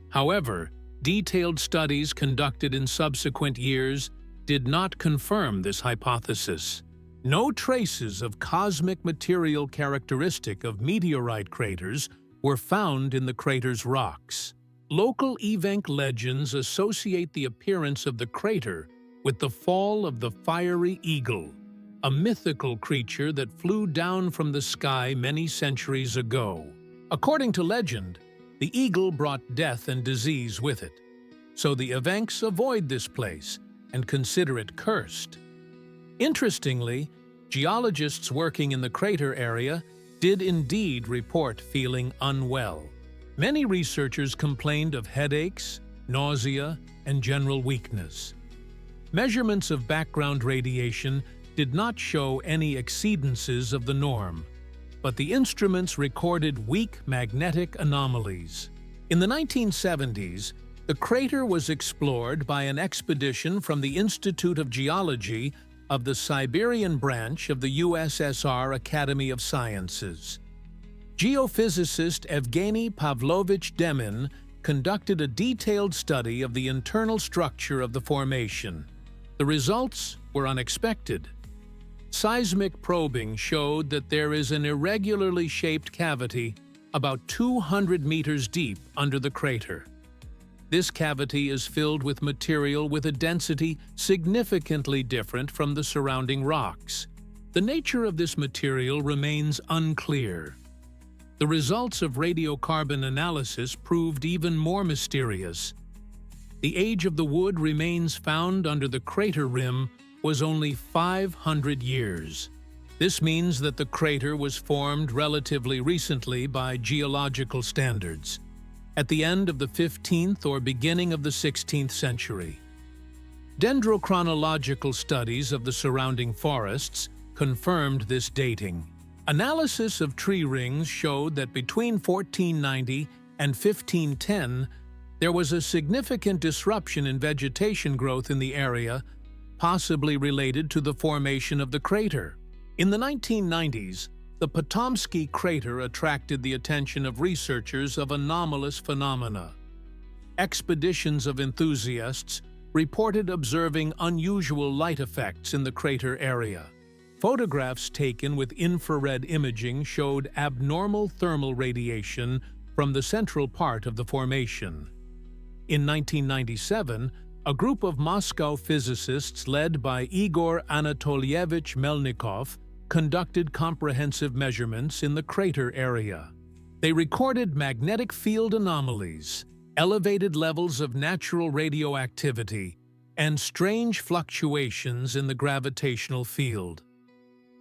Speaker 1: However, detailed studies conducted in subsequent years did not confirm this hypothesis. No traces of cosmic material characteristic of meteorite craters were found in the crater's rocks. Local Evenk legends associate the appearance of the crater with the fall of the fiery eagle, a mythical creature that flew down from the sky many centuries ago. According to legend, the eagle brought death and disease with it, so the Evenks avoid this place and consider it cursed. Interestingly, geologists working in the crater area did indeed report feeling unwell. Many researchers complained of headaches, nausea, and general weakness. Measurements of background radiation did not show any exceedances of the norm, but the instruments recorded weak magnetic anomalies. In the 1970s, the crater was explored by an expedition from the Institute of Geology of the Siberian branch of the USSR Academy of Sciences. Geophysicist Evgeny Pavlovich Demin conducted a detailed study of the internal structure of the formation. The results were unexpected. Seismic probing showed that there is an irregularly shaped cavity about 200 meters deep under the crater. This cavity is filled with material with a density significantly different from the surrounding rocks. The nature of this material remains unclear. The results of radiocarbon analysis proved even more mysterious. The age of the wood remains found under the crater rim was only 500 years. This means that the crater was formed relatively recently by geological standards, at the end of the 15th or beginning of the 16th century. Dendrochronological studies of the surrounding forests confirmed this dating. Analysis of tree rings showed that between 1490 and 1510, there was a significant disruption in vegetation growth in the area, possibly related to the formation of the crater. In the 1990s, the Potomsky crater attracted the attention of researchers of anomalous phenomena. Expeditions of enthusiasts reported observing unusual light effects in the crater area. Photographs taken with infrared imaging showed abnormal thermal radiation from the central part of the formation. In 1997, a group of Moscow physicists led by Igor Anatolyevich Melnikov conducted comprehensive measurements in the crater area. They recorded magnetic field anomalies, elevated levels of natural radioactivity, and strange fluctuations in the gravitational field.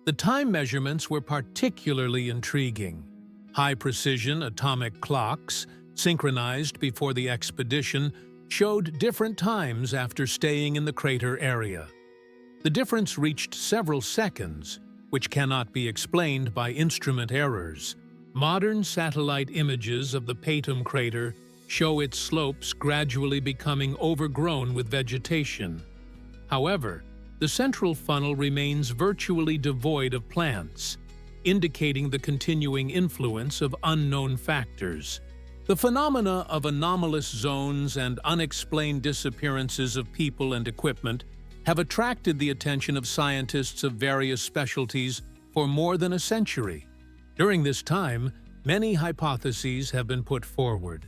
Speaker 1: The time measurements were particularly intriguing. High-precision atomic clocks, synchronized before the expedition, showed different times after staying in the crater area. The difference reached several seconds, which cannot be explained by instrument errors. Modern satellite images of the Patum crater show its slopes gradually becoming overgrown with vegetation. However, the central funnel remains virtually devoid of plants, indicating the continuing influence of unknown factors. The phenomena of anomalous zones and unexplained disappearances of people and equipment have attracted the attention of scientists of various specialties for more than a century. During this time, many hypotheses have been put forward,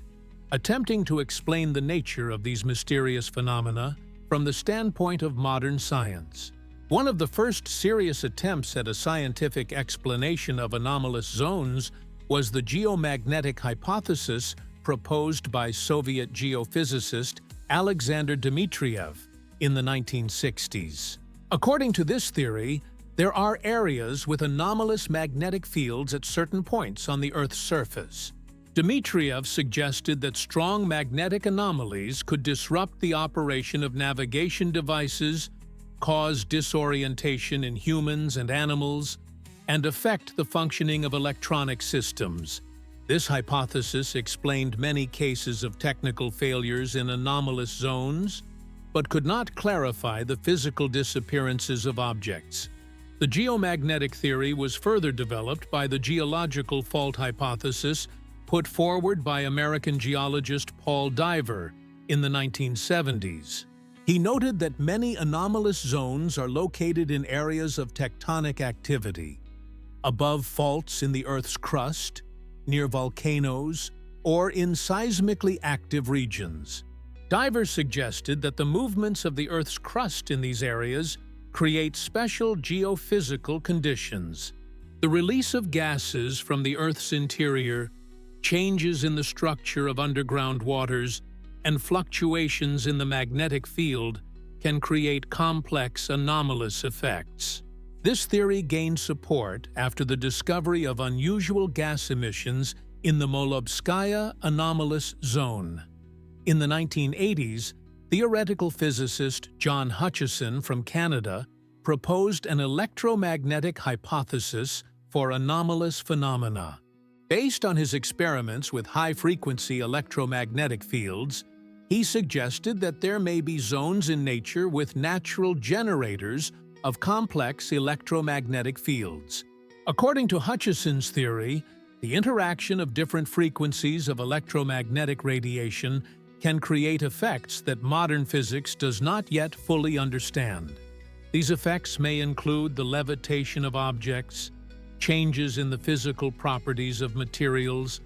Speaker 1: attempting to explain the nature of these mysterious phenomena from the standpoint of modern science. One of the first serious attempts at a scientific explanation of anomalous zones was the geomagnetic hypothesis proposed by Soviet geophysicist Alexander Dmitriev in the 1960s. According to this theory, there are areas with anomalous magnetic fields at certain points on the Earth's surface. Dmitriev suggested that strong magnetic anomalies could disrupt the operation of navigation devices, cause disorientation in humans and animals, and affect the functioning of electronic systems. This hypothesis explained many cases of technical failures in anomalous zones, but could not clarify the physical disappearances of objects. The geomagnetic theory was further developed by the geological fault hypothesis put forward by American geologist Paul Diver in the 1970s. He noted that many anomalous zones are located in areas of tectonic activity, above faults in the Earth's crust, near volcanoes, or in seismically active regions. Diver suggested that the movements of the Earth's crust in these areas create special geophysical conditions. The release of gases from the Earth's interior, changes in the structure of underground waters, and fluctuations in the magnetic field can create complex anomalous effects. This theory gained support after the discovery of unusual gas emissions in the Molebka anomalous zone. In the 1980s, theoretical physicist John Hutchison from Canada proposed an electromagnetic hypothesis for anomalous phenomena. Based on his experiments with high-frequency electromagnetic fields, he suggested that there may be zones in nature with natural generators of complex electromagnetic fields. According to Hutchison's theory, the interaction of different frequencies of electromagnetic radiation can create effects that modern physics does not yet fully understand. These effects may include the levitation of objects, changes in the physical properties of materials,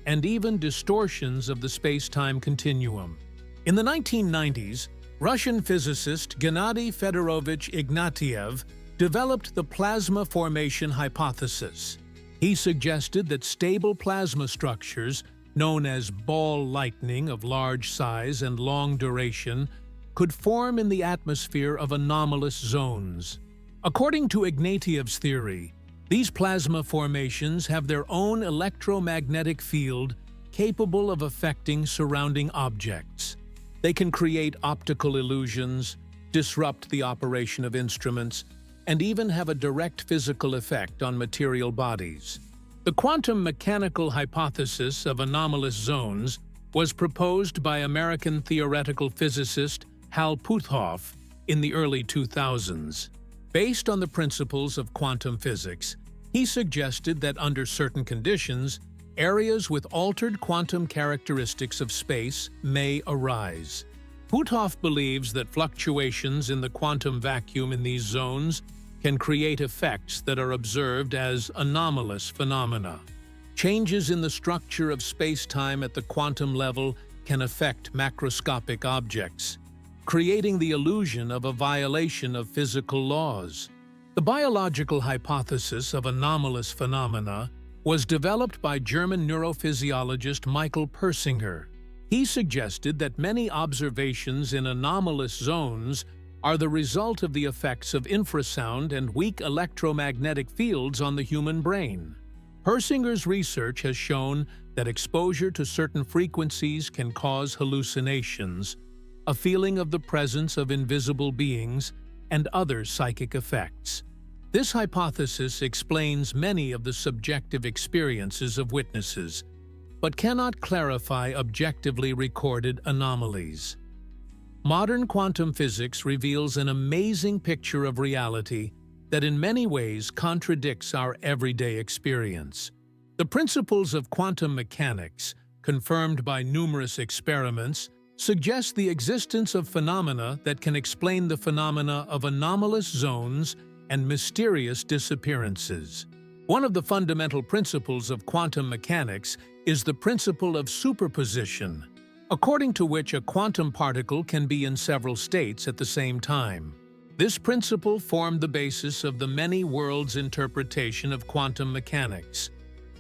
Speaker 1: and even distortions of the space-time continuum. In the 1990s, Russian physicist Gennady Fedorovich Ignatiev developed the plasma formation hypothesis. He suggested that stable plasma structures, known as ball lightning of large size and long duration, could form in the atmosphere of anomalous zones. According to Ignatiev's theory, these plasma formations have their own electromagnetic field capable of affecting surrounding objects. They can create optical illusions, disrupt the operation of instruments, and even have a direct physical effect on material bodies. The quantum mechanical hypothesis of anomalous zones was proposed by American theoretical physicist Hal Puthoff in the early 2000s. Based on the principles of quantum physics, he suggested that under certain conditions, areas with altered quantum characteristics of space may arise. Puthoff believes that fluctuations in the quantum vacuum in these zones can create effects that are observed as anomalous phenomena. Changes in the structure of space-time at the quantum level can affect macroscopic objects, creating the illusion of a violation of physical laws. The biological hypothesis of anomalous phenomena was developed by German neurophysiologist Michael Persinger. He suggested that many observations in anomalous zones are the result of the effects of infrasound and weak electromagnetic fields on the human brain. Persinger's research has shown that exposure to certain frequencies can cause hallucinations, a feeling of the presence of invisible beings, and other psychic effects. This hypothesis explains many of the subjective experiences of witnesses, but cannot clarify objectively recorded anomalies. Modern quantum physics reveals an amazing picture of reality that in many ways contradicts our everyday experience. The principles of quantum mechanics, confirmed by numerous experiments, suggest the existence of phenomena that can explain the phenomena of anomalous zones and mysterious disappearances. One of the fundamental principles of quantum mechanics is the principle of superposition, according to which a quantum particle can be in several states at the same time. This principle formed the basis of the many worlds interpretation of quantum mechanics,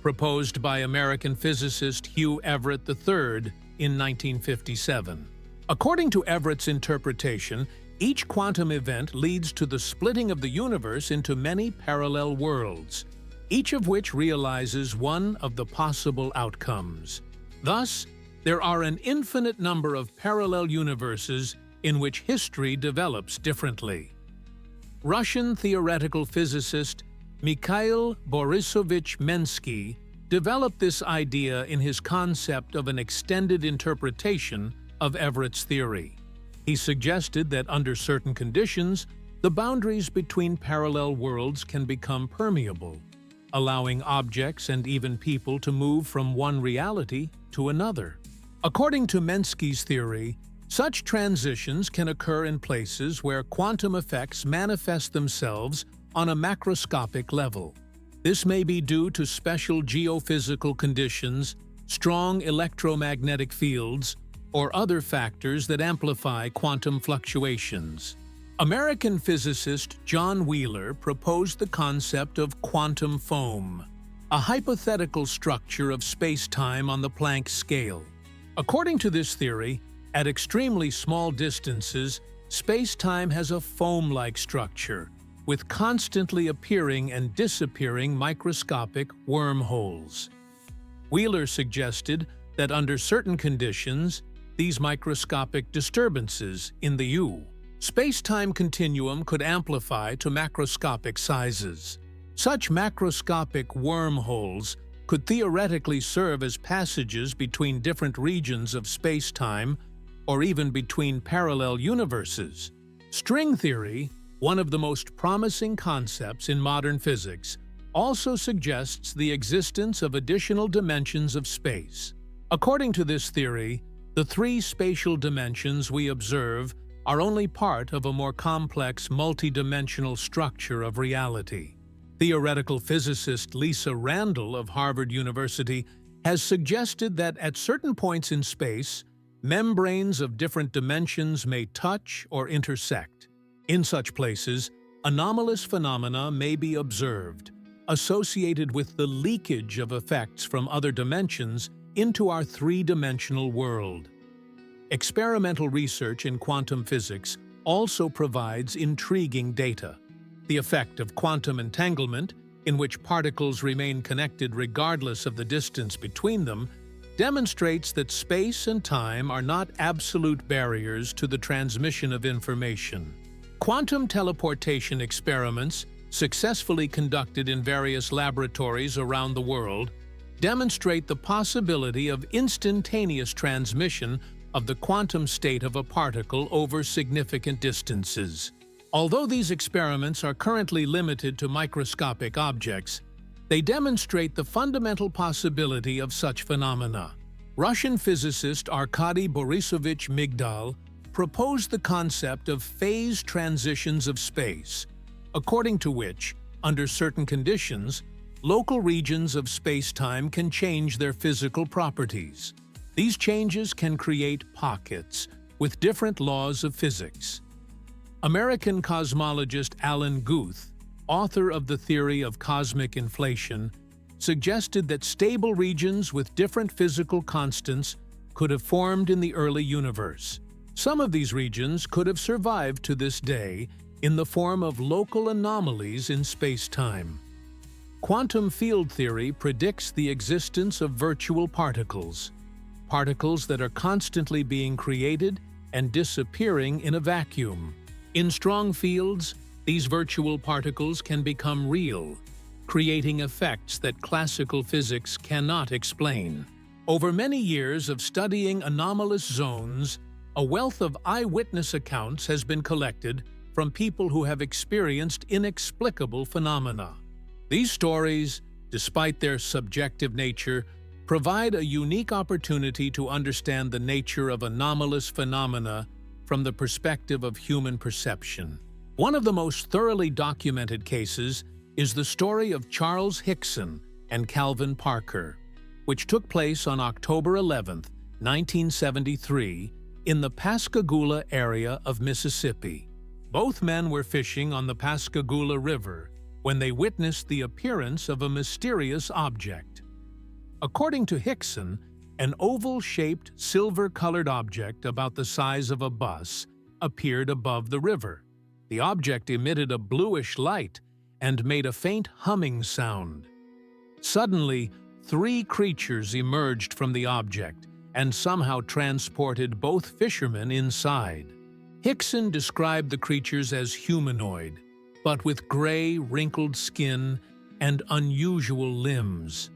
Speaker 1: proposed by American physicist Hugh Everett III in 1957. According to Everett's interpretation, each quantum event leads to the splitting of the universe into many parallel worlds. each of which realizes one of the possible outcomes. Thus, there are an infinite number of parallel universes in which history develops differently. Russian theoretical physicist Mikhail Borisovich Mensky developed this idea in his concept of an extended interpretation of Everett's theory. He suggested that under certain conditions, the boundaries between parallel worlds can become permeable, allowing objects and even people to move from one reality to another. According to Mensky's theory, such transitions can occur in places where quantum effects manifest themselves on a macroscopic level. This may be due to special geophysical conditions, strong electromagnetic fields, or other factors that amplify quantum fluctuations. American physicist John Wheeler proposed the concept of quantum foam, a hypothetical structure of space-time on the Planck scale. According to this theory, at extremely small distances, space-time has a foam-like structure, with constantly appearing and disappearing microscopic wormholes. Wheeler suggested that under certain conditions, these microscopic disturbances in the space-time continuum could amplify to macroscopic sizes. Such macroscopic wormholes could theoretically serve as passages between different regions of space-time or even between parallel universes. String theory, one of the most promising concepts in modern physics, also suggests the existence of additional dimensions of space. According to this theory, the three spatial dimensions we observe are only part of a more complex multidimensional structure of reality. Theoretical physicist Lisa Randall of Harvard University has suggested that at certain points in space, membranes of different dimensions may touch or intersect. In such places, anomalous phenomena may be observed, associated with the leakage of effects from other dimensions into our three-dimensional world. Experimental research in quantum physics also provides intriguing data. The effect of quantum entanglement, in which particles remain connected regardless of the distance between them, demonstrates that space and time are not absolute barriers to the transmission of information. Quantum teleportation experiments, successfully conducted in various laboratories around the world, demonstrate the possibility of instantaneous transmission of the quantum state of a particle over significant distances. Although these experiments are currently limited to microscopic objects, they demonstrate the fundamental possibility of such phenomena. Russian physicist Arkady Borisovich Migdal proposed the concept of phase transitions of space, according to which, under certain conditions, local regions of space-time can change their physical properties. These changes can create pockets with different laws of physics. American cosmologist Alan Guth, author of the theory of cosmic inflation, suggested that stable regions with different physical constants could have formed in the early universe. Some of these regions could have survived to this day in the form of local anomalies in space-time. Quantum field theory predicts the existence of virtual particles that are constantly being created and disappearing in a vacuum. In strong fields, these virtual particles can become real, creating effects that classical physics cannot explain. Over many years of studying anomalous zones, a wealth of eyewitness accounts has been collected from people who have experienced inexplicable phenomena. These stories, despite their subjective nature, provide a unique opportunity to understand the nature of anomalous phenomena from the perspective of human perception. One of the most thoroughly documented cases is the story of Charles Hickson and Calvin Parker, which took place on October 11, 1973, in the Pascagoula area of Mississippi. Both men were fishing on the Pascagoula River when they witnessed the appearance of a mysterious object. According to Hickson, an oval-shaped, silver-colored object about the size of a bus appeared above the river. The object emitted a bluish light and made a faint humming sound. Suddenly, 3 creatures emerged from the object and somehow transported both fishermen inside. Hickson described the creatures as humanoid, but with gray, wrinkled skin and unusual limbs.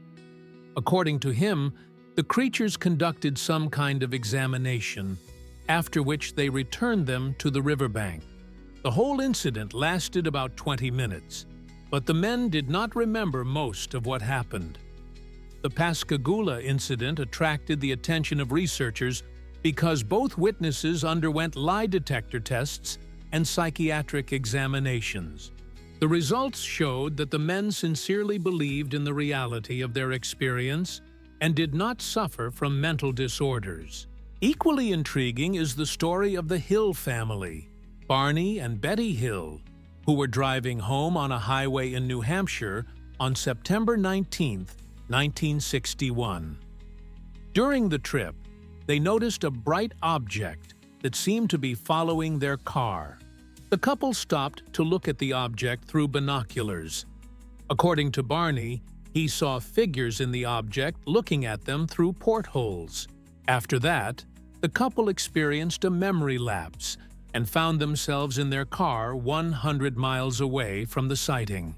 Speaker 1: According to him, the creatures conducted some kind of examination, after which they returned them to the riverbank. The whole incident lasted about 20 minutes, but the men did not remember most of what happened. The Pascagoula incident attracted the attention of researchers because both witnesses underwent lie detector tests and psychiatric examinations. The results showed that the men sincerely believed in the reality of their experience and did not suffer from mental disorders. Equally intriguing is the story of the Hill family, Barney and Betty Hill, who were driving home on a highway in New Hampshire on September 19, 1961. During the trip, they noticed a bright object that seemed to be following their car. The couple stopped to look at the object through binoculars. According to Barney, he saw figures in the object looking at them through portholes. After that, the couple experienced a memory lapse and found themselves in their car 100 miles away from the sighting.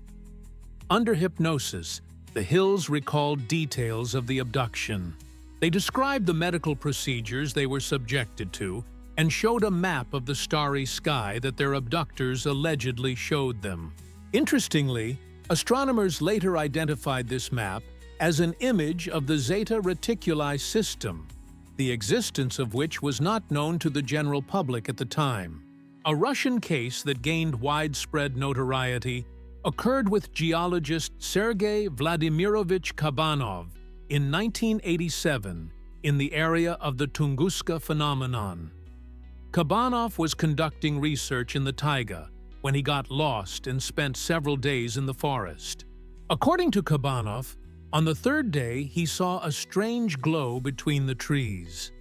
Speaker 1: Under hypnosis, the Hills recalled details of the abduction. They described the medical procedures they were subjected to and showed a map of the starry sky that their abductors allegedly showed them. Interestingly, astronomers later identified this map as an image of the Zeta Reticuli system, the existence of which was not known to the general public at the time. A Russian case that gained widespread notoriety occurred with geologist Sergei Vladimirovich Kabanov in 1987 in the area of the Tunguska phenomenon. Kabanov was conducting research in the taiga when he got lost and spent several days in the forest. According to Kabanov, on the 3rd day he saw a strange glow between the trees.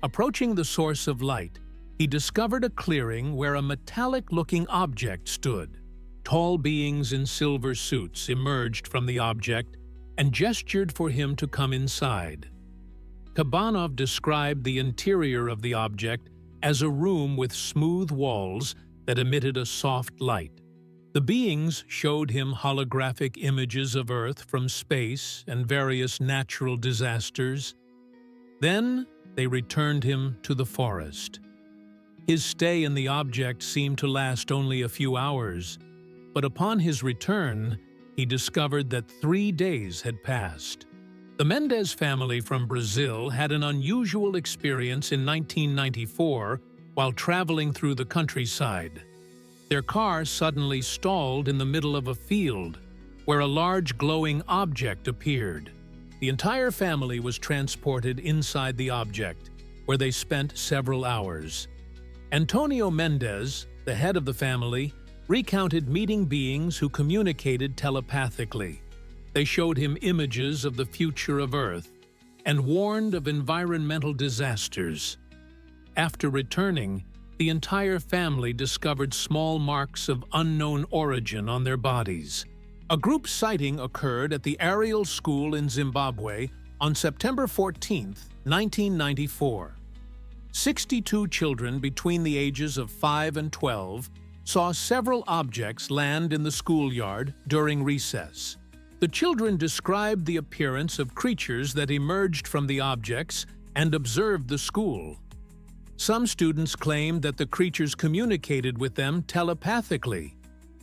Speaker 1: Approaching the source of light, he discovered a clearing where a metallic-looking object stood. Tall beings in silver suits emerged from the object and gestured for him to come inside. Kabanov described the interior of the object as a room with smooth walls that emitted a soft light. The beings showed him holographic images of Earth from space and various natural disasters. Then they returned him to the forest. His stay in the object seemed to last only a few hours, but upon his return, he discovered that 3 days had passed. The Mendez family from Brazil had an unusual experience in 1994 while traveling through the countryside. Their car suddenly stalled in the middle of a field, where a large glowing object appeared. The entire family was transported inside the object, where they spent several hours. Antonio Mendez, the head of the family, recounted meeting beings who communicated telepathically. They showed him images of the future of Earth and warned of environmental disasters. After returning, the entire family discovered small marks of unknown origin on their bodies. A group sighting occurred at the Ariel School in Zimbabwe on September 14, 1994. 62 children between the ages of 5 and 12 saw several objects land in the schoolyard during recess. The children described the appearance of creatures that emerged from the objects and observed the school. Some students claimed that the creatures communicated with them telepathically,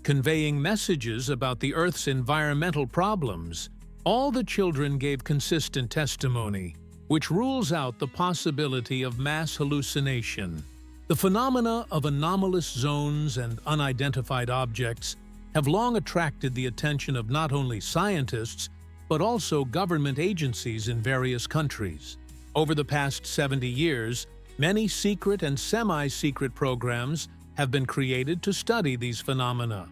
Speaker 1: conveying messages about the Earth's environmental problems. All the children gave consistent testimony, which rules out the possibility of mass hallucination. The phenomena of anomalous zones and unidentified objects have long attracted the attention of not only scientists, but also government agencies in various countries. Over the past 70 years, many secret and semi-secret programs have been created to study these phenomena,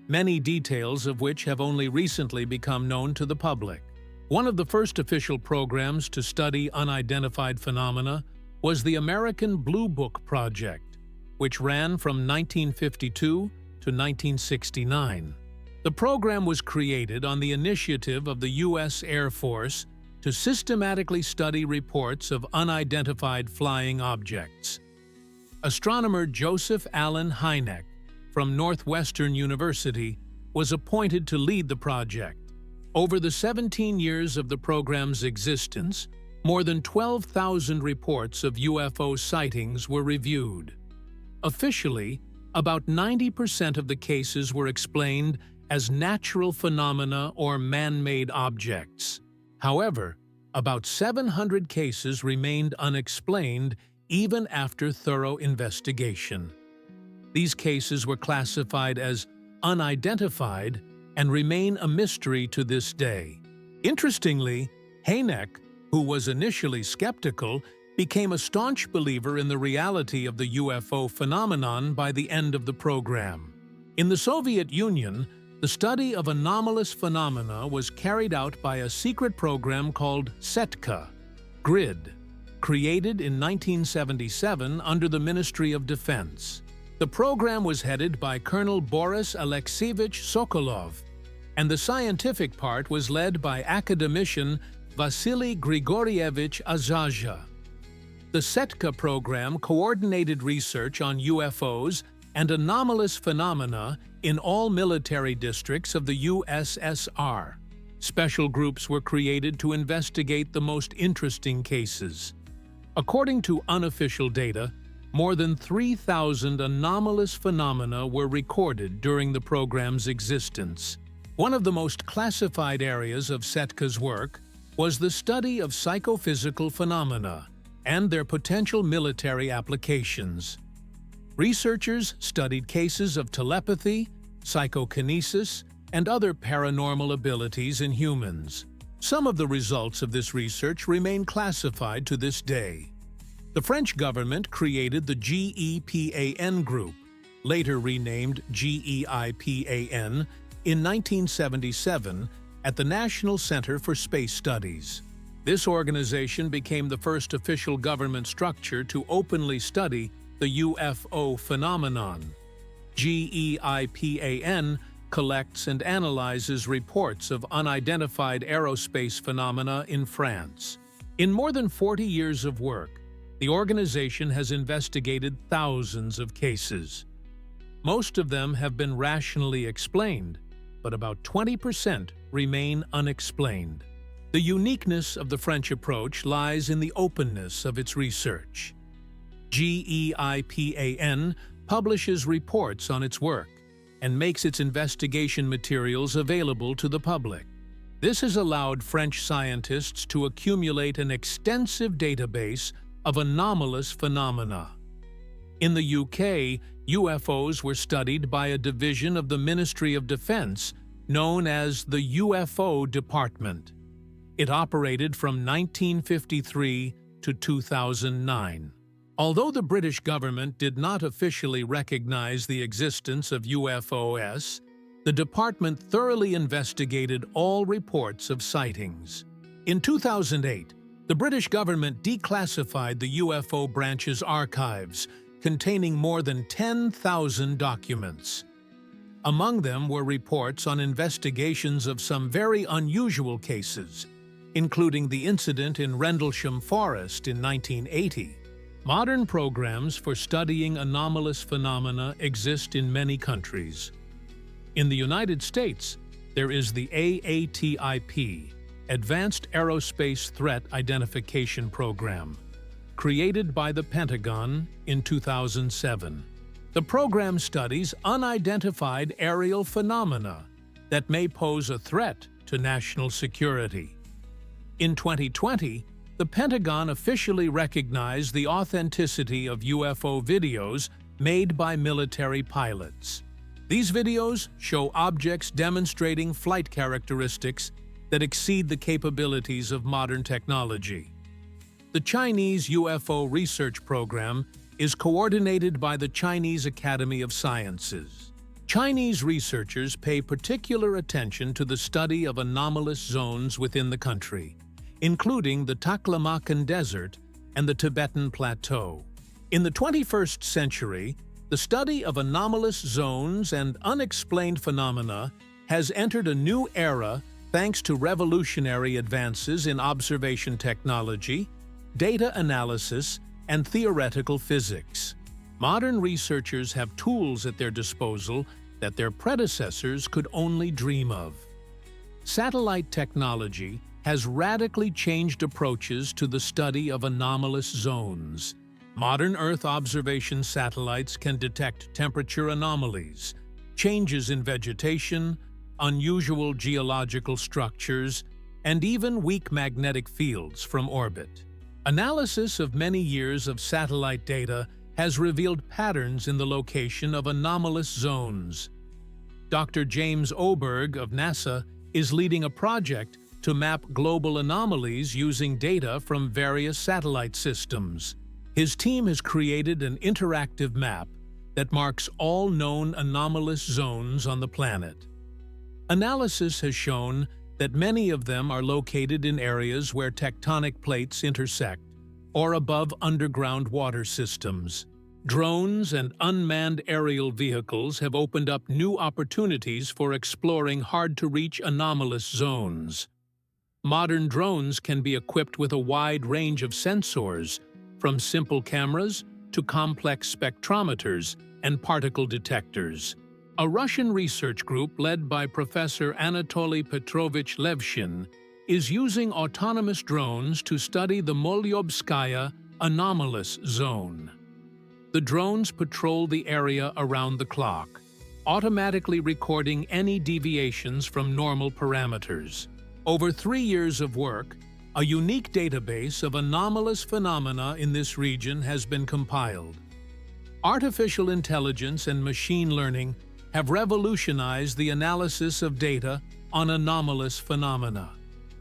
Speaker 1: many details of which have only recently become known to the public. One of the first official programs to study unidentified phenomena was the American Blue Book Project, which ran from 1952 to 1969. The program was created on the initiative of the U.S. Air Force to systematically study reports of unidentified flying objects. Astronomer Joseph Allen Hynek from Northwestern University was appointed to lead the project. Over the 17 years of the program's existence, more than 12,000 reports of UFO sightings were reviewed. Officially, about 90% of the cases were explained as natural phenomena or man-made objects. However, about 700 cases remained unexplained even after thorough investigation. These cases were classified as unidentified and remain a mystery to this day. Interestingly, Hynek, who was initially skeptical, became a staunch believer in the reality of the UFO phenomenon by the end of the program. In the Soviet Union, the study of anomalous phenomena was carried out by a secret program called SETKA, GRID, created in 1977 under the Ministry of Defense. The program was headed by Colonel Boris Alexeyevich Sokolov, and the scientific part was led by academician Vasily Grigorievich Azazha. The SETKA program coordinated research on UFOs and anomalous phenomena in all military districts of the USSR. Special groups were created to investigate the most interesting cases. According to unofficial data, more than 3,000 anomalous phenomena were recorded during the program's existence. One of the most classified areas of SETKA's work was the study of psychophysical phenomena and their potential military applications. Researchers studied cases of telepathy, psychokinesis, and other paranormal abilities in humans. Some of the results of this research remain classified to this day. The French government created the GEPAN group, later renamed GEIPAN, in 1977 at the National Center for Space Studies. This organization became the first official government structure to openly study the UFO phenomenon. GEIPAN collects and analyzes reports of unidentified aerospace phenomena in France. In more than 40 years of work, the organization has investigated thousands of cases. Most of them have been rationally explained, but about 20% remain unexplained. The uniqueness of the French approach lies in the openness of its research. GEIPAN publishes reports on its work and makes its investigation materials available to the public. This has allowed French scientists to accumulate an extensive database of anomalous phenomena. In the UK, UFOs were studied by a division of the Ministry of Defense known as the UFO Department. It operated from 1953 to 2009. Although the British government did not officially recognize the existence of UFOs, the department thoroughly investigated all reports of sightings. In 2008, the British government declassified the UFO branch's archives, containing more than 10,000 documents. Among them were reports on investigations of some very unusual cases, including the incident in Rendlesham Forest in 1980. Modern programs for studying anomalous phenomena exist in many countries. In the United States, there is the AATIP, Advanced Aerospace Threat Identification Program, created by the Pentagon in 2007. The program studies unidentified aerial phenomena that may pose a threat to national security. In 2020, the Pentagon officially recognized the authenticity of UFO videos made by military pilots. These videos show objects demonstrating flight characteristics that exceed the capabilities of modern technology. The Chinese UFO research program is coordinated by the Chinese Academy of Sciences. Chinese researchers pay particular attention to the study of anomalous zones within the country, including the Taklamakan Desert and the Tibetan Plateau. In the 21st century, the study of anomalous zones and unexplained phenomena has entered a new era thanks to revolutionary advances in observation technology, data analysis, and theoretical physics. Modern researchers have tools at their disposal that their predecessors could only dream of. Satellite technology has radically changed approaches to the study of anomalous zones. Modern Earth observation satellites can detect temperature anomalies, changes in vegetation, unusual geological structures, and even weak magnetic fields from orbit. Analysis of many years of satellite data has revealed patterns in the location of anomalous zones. Dr. James Oberg of NASA is leading a project to map global anomalies using data from various satellite systems. His team has created an interactive map that marks all known anomalous zones on the planet. Analysis has shown that many of them are located in areas where tectonic plates intersect or above underground water systems. Drones and unmanned aerial vehicles have opened up new opportunities for exploring hard-to-reach anomalous zones. Modern drones can be equipped with a wide range of sensors, from simple cameras to complex spectrometers and particle detectors. A Russian research group led by Professor Anatoly Petrovich Levshin is using autonomous drones to study the Molebka anomalous zone. The drones patrol the area around the clock, automatically recording any deviations from normal parameters. Over 3 years of work, a unique database of anomalous phenomena in this region has been compiled. Artificial intelligence and machine learning have revolutionized the analysis of data on anomalous phenomena.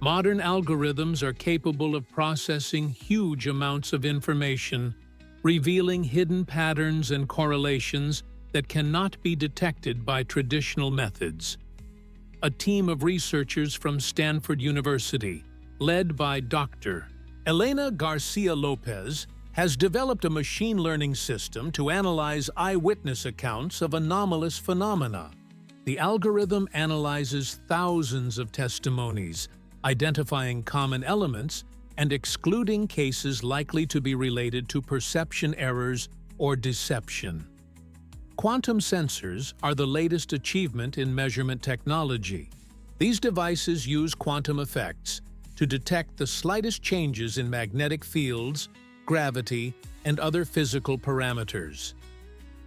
Speaker 1: Modern algorithms are capable of processing huge amounts of information, revealing hidden patterns and correlations that cannot be detected by traditional methods. A team of researchers from Stanford University, led by Dr. Elena Garcia Lopez, has developed a machine learning system to analyze eyewitness accounts of anomalous phenomena. The algorithm analyzes thousands of testimonies, identifying common elements and excluding cases likely to be related to perception errors or deception. Quantum sensors are the latest achievement in measurement technology. These devices use quantum effects to detect the slightest changes in magnetic fields, gravity, and other physical parameters.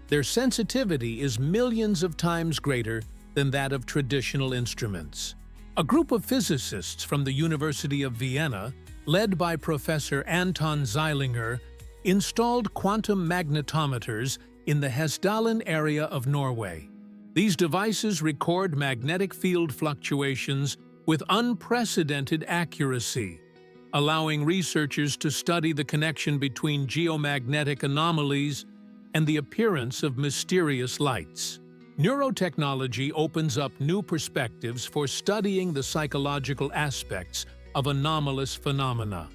Speaker 1: Their sensitivity is millions of times greater than that of traditional instruments. A group of physicists from the University of Vienna, led by Professor Anton Zeilinger, installed quantum magnetometers in the Hessdalen area of Norway. These devices record magnetic field fluctuations with unprecedented accuracy, allowing researchers to study the connection between geomagnetic anomalies and the appearance of mysterious lights. Neurotechnology opens up new perspectives for studying the psychological aspects of anomalous phenomena.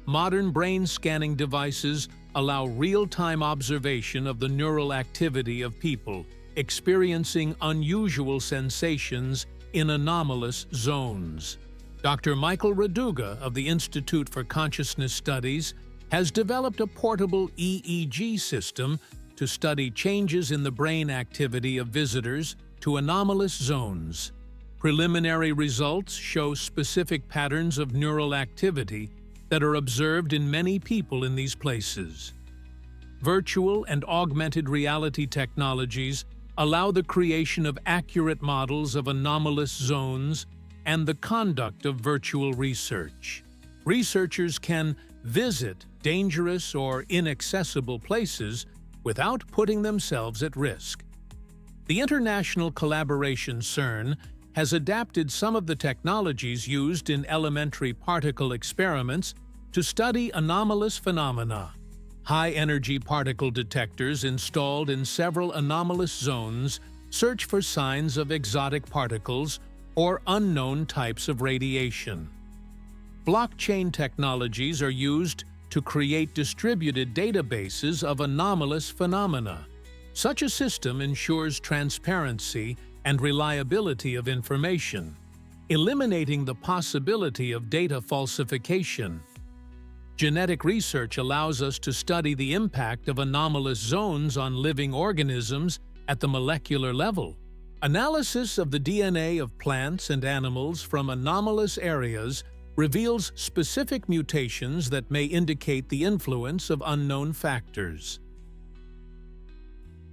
Speaker 1: Modern brain scanning devices allow real-time observation of the neural activity of people experiencing unusual sensations in anomalous zones. Dr. Michael Raduga of the Institute for Consciousness Studies has developed a portable EEG system to study changes in the brain activity of visitors to anomalous zones. Preliminary results show specific patterns of neural activity that are observed in many people in these places. Virtual and augmented reality technologies allow the creation of accurate models of anomalous zones and the conduct of virtual research. Researchers can visit dangerous or inaccessible places without putting themselves at risk. The international collaboration CERN has adapted some of the technologies used in elementary particle experiments to study anomalous phenomena. High-energy particle detectors installed in several anomalous zones search for signs of exotic particles or unknown types of radiation. Blockchain technologies are used to create distributed databases of anomalous phenomena. Such a system ensures transparency and reliability of information, eliminating the possibility of data falsification. Genetic research allows us to study the impact of anomalous zones on living organisms at the molecular level. Analysis of the DNA of plants and animals from anomalous areas reveals specific mutations that may indicate the influence of unknown factors.